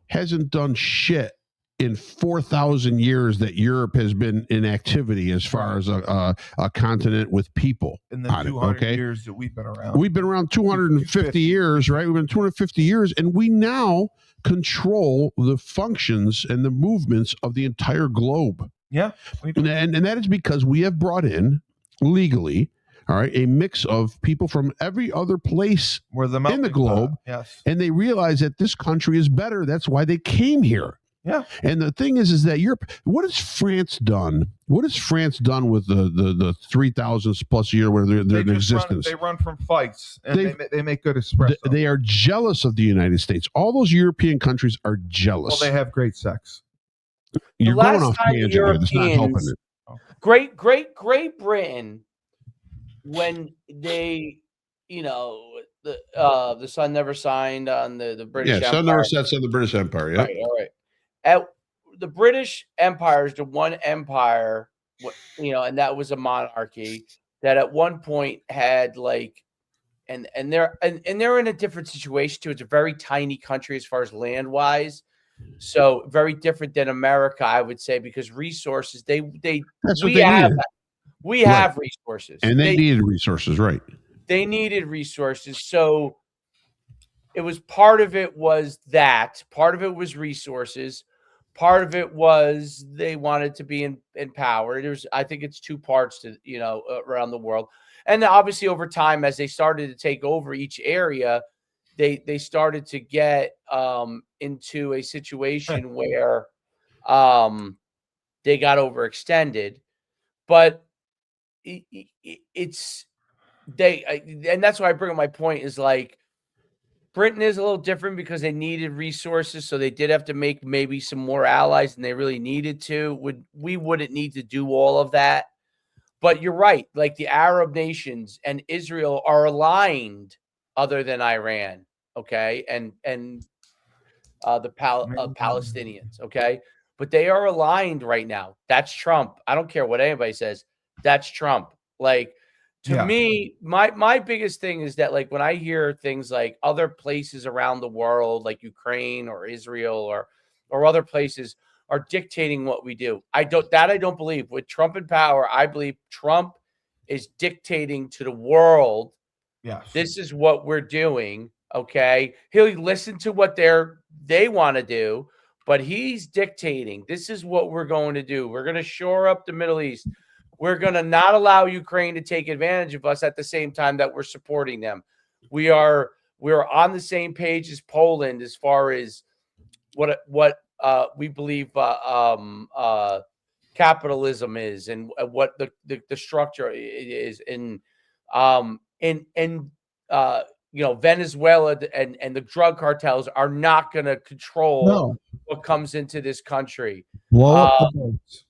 hasn't done shit in 4,000 years that Europe has been in activity as far as a continent with people.
In the 200 years that we've been around.
We've been around 250 years, right? We've been 250 years, and we now control the functions and the movements of the entire globe.
Yeah.
And that is because we have brought in legally, all right, a mix of people from every other place in the globe.
Yes.
And they realize that this country is better. That's why they came here.
Yeah.
And the thing is that Europe, what has France done? What has France done with the 3,000 plus year where they're in existence?
They run from fights, and they make good espresso.
They are jealous of the United States. All those European countries are jealous.
Well, they have great sex.
You're going off tangent there. That's not helping it.
Great Britain, when they, the sun never signed on the British Empire.
Yeah, sun never sets on the British Empire. Yeah.
Right, all right. The British Empire is the one empire, and that was a monarchy that at one point had and they're in a different situation too. It's a very tiny country as far as land wise, so very different than America, I would say, because resources we have resources,
and they needed resources, right?
They needed resources, so it was part of it was that part of it was resources. Part of it was they wanted to be in power. I think it's two parts to, around the world. And obviously over time, as they started to take over each area, they started to get into a situation where they got overextended. But and that's why I bring up my point is Britain is a little different because they needed resources, so they did have to make maybe some more allies than they really needed to. We wouldn't need to do all of that. But you're right, the Arab nations and Israel are aligned other than Iran, okay? And the Palestinians, okay? But they are aligned right now. That's Trump. I don't care what anybody says. That's Trump. To me, my biggest thing is that when I hear things like other places around the world, like Ukraine or Israel or other places are dictating what we do. I don't believe. With Trump in power, I believe Trump is dictating to the world
Yes.
This is what we're doing. Okay. He'll listen to what they want to do, but he's dictating. This is what we're going to do. We're going to shore up the Middle East. We're going to not allow Ukraine to take advantage of us at the same time that we're supporting them. We're on the same page as Poland as far as what we believe capitalism is and what the structure is, and Venezuela and the drug cartels are not going to control what comes into this country.
Blow up the boats.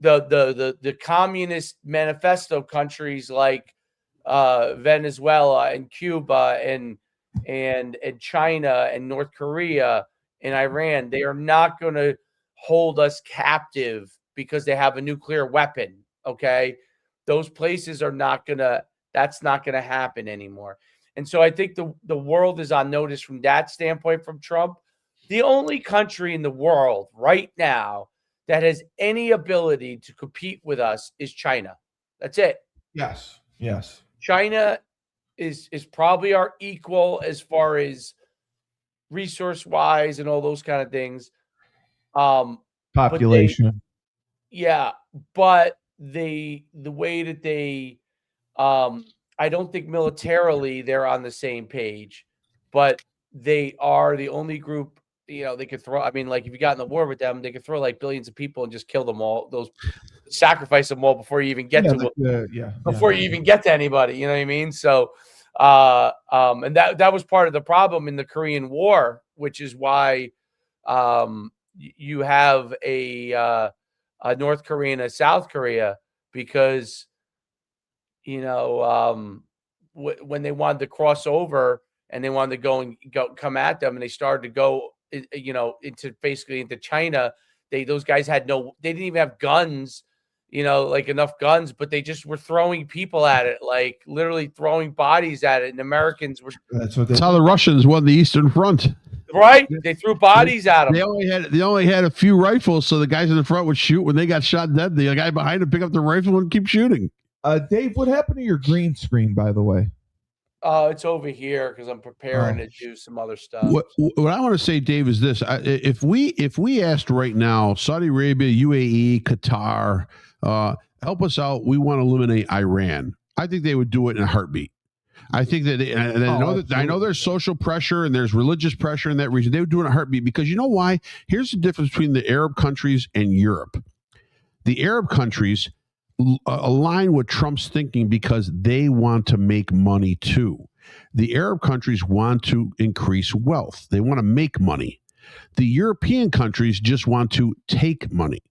The communist manifesto countries like Venezuela and Cuba and China and North Korea and Iran, they are not going to hold us captive because they have a nuclear weapon. Okay, those places are not gonna. That's not going to happen anymore. And so I think the world is on notice from that standpoint from Trump. The only country in the world right now that has any ability to compete with us is China. That's it.
Yes. Yes.
China is probably our equal as far as resource wise and all those kind of things.
Population.
But the way that they I don't think militarily they're on the same page, but they are the only group, they could throw. I mean, like if you got in the war with them, they could throw like billions of people and just kill them all. Sacrifice them all before you even get you even get to anybody. You know what I mean? So, and that was part of the problem in the Korean War, which is why you have a North Korea and a South Korea, because when they wanted to cross over and they wanted to come at them, and they started to go into China, those guys they didn't even have guns, like enough guns, but they just were throwing people at it, like literally throwing bodies at it. And Americans were.
That's how the Russians won the Eastern Front.
Right? They threw bodies at them.
They only had a few rifles, so the guys in the front would shoot. When they got shot dead, the guy behind him pick up the rifle and keep shooting.
Dave, what happened to your green screen, by the way?
It's over here because I'm preparing to do some other stuff.
What I want to say, Dave, is this: if we asked right now, Saudi Arabia, UAE, Qatar, help us out, we want to eliminate Iran, I think they would do it in a heartbeat. I think that, I know there's social pressure and there's religious pressure in that region. They would do it in a heartbeat, because you know why? Here's the difference between the Arab countries and Europe. The Arab countries align with Trump's thinking because they want to make money too. The Arab countries want to increase wealth. They want to make money. The European countries just want to take money.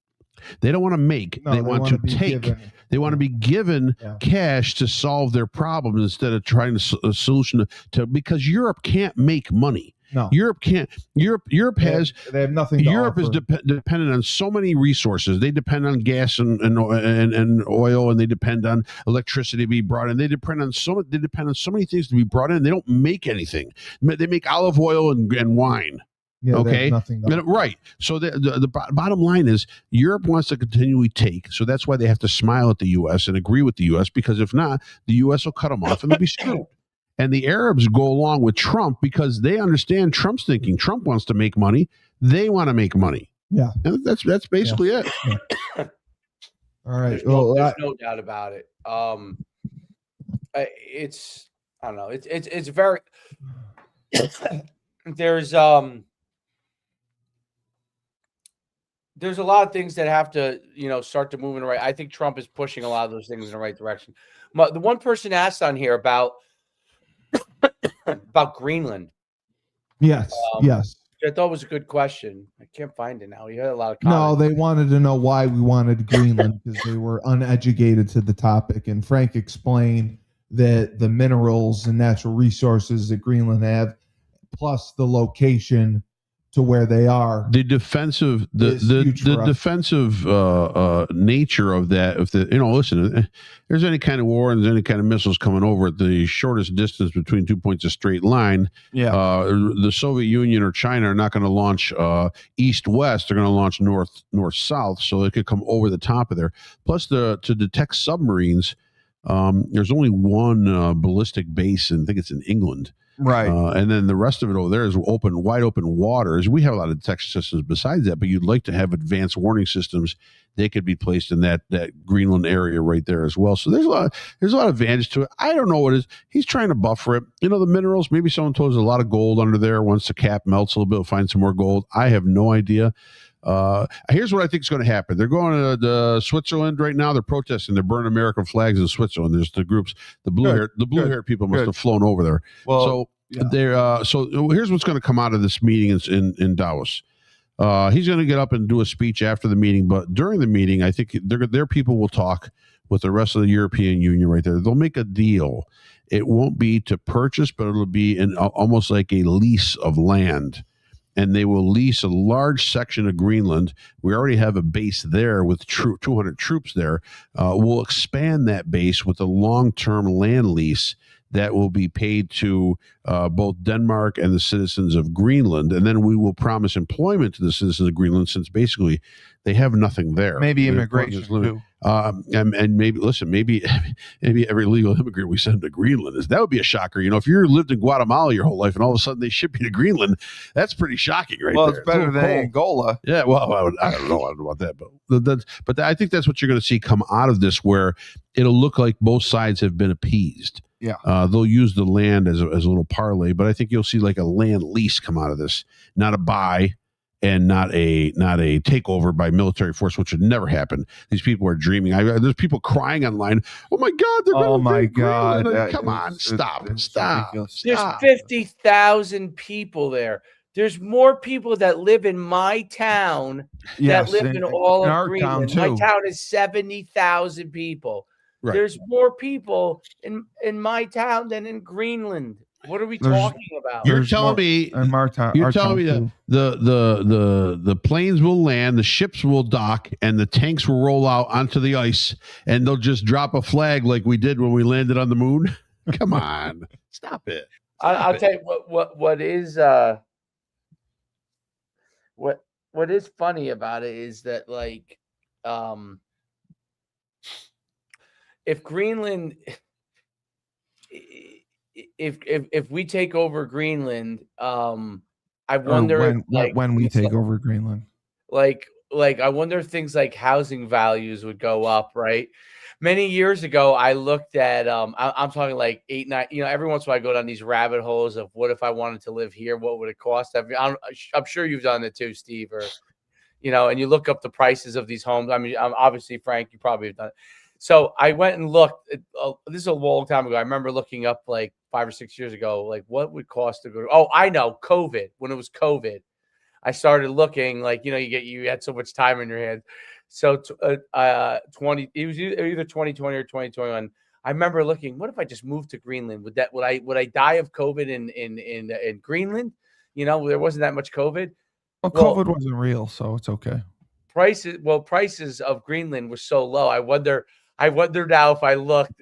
They don't want to make. They want to take. Given. They want to be given cash to solve their problems instead of trying a solution to because Europe can't make money.
No,
Europe can't. Europe has.
They have nothing.
Europe is dependent on so many resources. They depend on gas and oil, and they depend on electricity to be brought in. They depend on so many things to be brought in. They don't make anything. They make olive oil and wine.
Yeah,
okay, right. So the bottom line is Europe wants to continually take. So that's why they have to smile at the U.S. and agree with the U.S. because if not, the U.S. will cut them off and they'll be screwed. And the Arabs go along with Trump because they understand Trump's thinking. Trump wants to make money. They want to make money.
Yeah,
and that's basically it.
Yeah. All right.
There's no doubt about it. It's I don't know. It's very there's a lot of things that have to, start to move in the right. I think Trump is pushing a lot of those things in the right direction. The one person asked on here about Greenland.
Yes. Yes.
I thought was a good question. I can't find it now. You had a lot of comments.
No, they wanted to know why we wanted Greenland because they were uneducated to the topic. And Frank explained that the minerals and natural resources that Greenland have, plus the location to where they are,
the defensive defensive nature of that. If listen, if there's any kind of war and there's any kind of missiles coming over at the shortest distance between 2 points of straight line, the Soviet Union or China are not going to launch east-west. They're going to launch north-south, so they could come over the top of there. Plus, to detect submarines, There's only one ballistic base, and I think it's in England.
Right.
And then the rest of it over there is wide open waters. We have a lot of detection systems besides that, but you'd like to have advanced warning systems. They could be placed in that Greenland area right there as well. So there's a lot of advantage to it. I don't know what it is. He's trying to buffer it. The minerals, maybe someone told us a lot of gold under there. Once the cap melts a little bit, we'll find some more gold. I have no idea. Here's what I think is going to happen. They're going to Switzerland right now. They're protesting. They're burning American flags in Switzerland. There's the groups, the blue-haired people must have flown over there.
Well,
so here's what's going to come out of this meeting in Davos. He's going to get up and do a speech after the meeting, but during the meeting, I think their people will talk with the rest of the European Union right there. They'll make a deal. It won't be to purchase, but it'll be almost like a lease of land. And they will lease a large section of Greenland. We already have a base there with 200 troops there. We'll expand that base with a long-term land lease that will be paid to both Denmark and the citizens of Greenland. And then we will promise employment to the citizens of Greenland, since basically they have nothing there.
Maybe immigration too.
And maybe every legal immigrant we send to Greenland that would be a shocker. If you lived in Guatemala your whole life and all of a sudden they ship you to Greenland, that's pretty shocking, right?
Well,
there.
It's better than Angola.
Yeah, well, I don't know about that, but I think that's what you're going to see come out of this, where it'll look like both sides have been appeased.
Yeah,
they'll use the land as a little parlay, but I think you'll see like a land lease come out of this, not a buy. And not a takeover by military force, which would never happen. These people are dreaming. There's people crying online. Oh my God! They're
oh my God!
Come on, stop!
There's 50,000 people there. There's more people that live in my town that live in all of Greenland. My town is 70,000 people. Right. There's more people in my town than in Greenland. What are we talking about?
You're telling me that the planes will land, the ships will dock, and the tanks will roll out onto the ice, and they'll just drop a flag like we did when we landed on the moon? Come on, stop it.
I'll tell you what is what is funny about it is that, like, if Greenland. If we take over Greenland, I wonder
when we take over Greenland.
Like I wonder if things like housing values would go up, right? Many years ago, I looked at I'm talking like 8, 9. Every once in a while I go down these rabbit holes of what if I wanted to live here? What would it cost? I'm sure you've done it too, Steve. Or and you look up the prices of these homes. I mean, obviously, Frank, you probably have done it. So I went and looked. This is a long time ago. I remember looking up like 5 or 6 years ago, like what would cost to go. Oh, I know, COVID. When it was COVID, I started looking. Like you had so much time in your hands. So 20. It was either 2020 or 2021. I remember looking. What if I just moved to Greenland? Would I die of COVID in Greenland? There wasn't that much COVID.
Well, COVID wasn't real, so it's okay.
Prices of Greenland were so low. I wonder now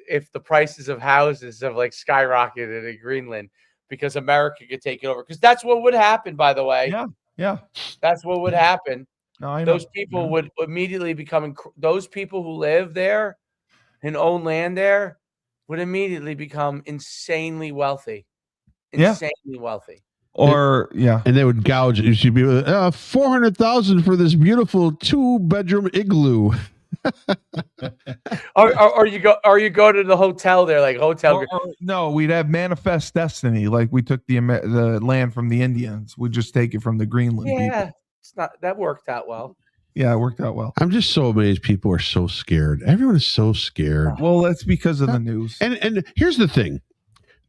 if the prices of houses have like skyrocketed in Greenland because America could take it over. Because that's what would happen, by the way.
Yeah.
That's what would happen.
No, I know.
Those people would immediately become those people who live there and own land there would immediately become insanely wealthy. Insanely wealthy.
And they would gouge it. You should be $400,000 for this beautiful 2-bedroom igloo.
Or you go to the hotel there, like hotel.
No, we'd have manifest destiny. Like we took the land from the Indians. We just take it from the Greenland people.
It's not that worked out well.
Yeah, it worked out well.
I'm just so amazed. People are so scared. Everyone is so scared.
Well, that's because of the news.
And here's the thing: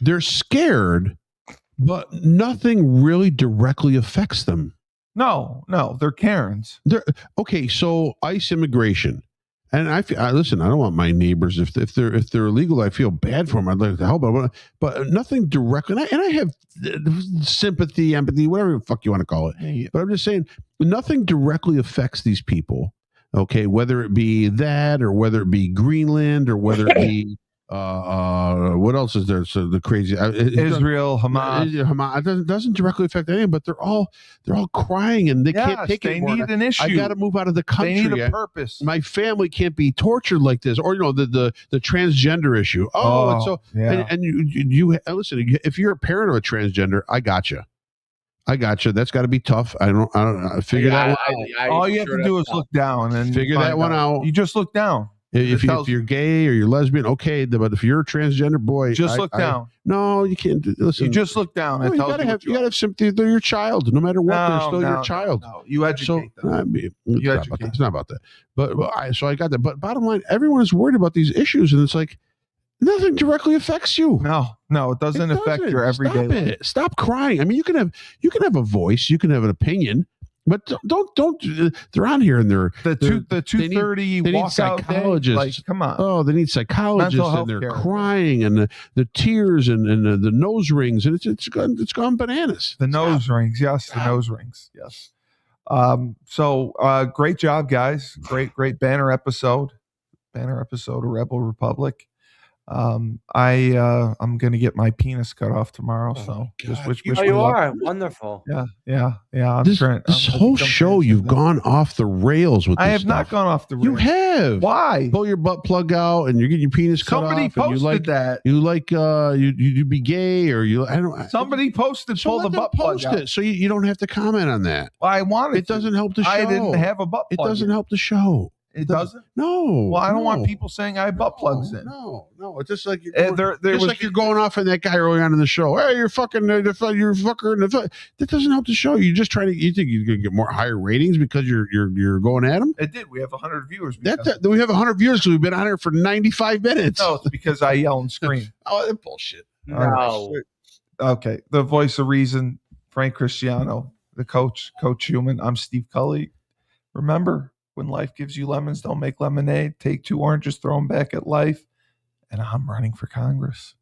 they're scared. But nothing really directly affects them.
No, they're Karens.
Okay. So ICE immigration, and I listen. I don't want my neighbors if they're illegal. I feel bad for them. I'd like to help them, but nothing directly. And I have sympathy, empathy, whatever the fuck you want to call it. Yeah. But I'm just saying, nothing directly affects these people. Okay, whether it be that, or whether it be Greenland, or whether it be What else is there? So the crazy
Israel, Hamas.
It doesn't directly affect anyone, but they're all crying and they can't take it anymore.
They need an issue.
I got to move out of the country.
They need a purpose.
My family can't be tortured like this, or the transgender issue. And you listen. If you're a parent of a transgender, I got you. That's got to be tough. I don't figure that one out.
All you have to do is look down and
figure that one out.
You just look down.
If you're gay or you're lesbian, okay. But if you're a transgender boy,
just look down.
No, you can't. Listen,
you just look down.
No, you gotta have sympathy. They're your child, no matter what. They're still your child.
No. You educate them.
It's not about that. But I got that. But bottom line, everyone is worried about these issues, and it's like nothing directly affects you.
No, it doesn't affect your everyday life.
Stop crying. I mean, you can have a voice, you can have an opinion. But don't. They're on here and they're
the 2:30 walkout
psychologists.
Like, come on.
Oh, they need psychologists and they're crying and the tears and the nose rings and it's gone bananas.
The nose rings, yes. The nose rings, yes. So great job, guys. Great banner episode of Rebel Republic. I'm gonna get my penis cut off tomorrow. So just wish
you are wonderful.
Yeah.
This whole show you've gone off the rails with.
I
this
have
stuff.
not gone off the rails.
You have.
Why?
Pull your butt plug out and you're getting your penis cut
Somebody
off.
Posted that.
You be gay or you. I don't.
Somebody posted.
So
pull the butt plug out.
So you don't have to comment on that.
Well, I wanted.
It doesn't help the show.
I didn't have a butt plug.
It doesn't help the show.
It doesn't?
No.
Well, I don't want people saying I have butt plugs in.
No. It's just like you're going off on that guy early on in the show. Hey, you're fucking, you're a fucker. That doesn't help the show. You just you think you're gonna get higher ratings because you're going at him?
It did. We have 100 viewers.
We have 100 viewers because we've been on here for 95 minutes.
No, it's because I yell and scream.
Oh, that's bullshit.
No.
Right. Okay. The voice of reason, Frank Cristiano, the Coach Human. I'm Steve Cully. Remember, when life gives you lemons, don't make lemonade. Take 2 oranges, throw them back at life. And I'm running for Congress.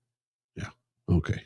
Yeah. Okay.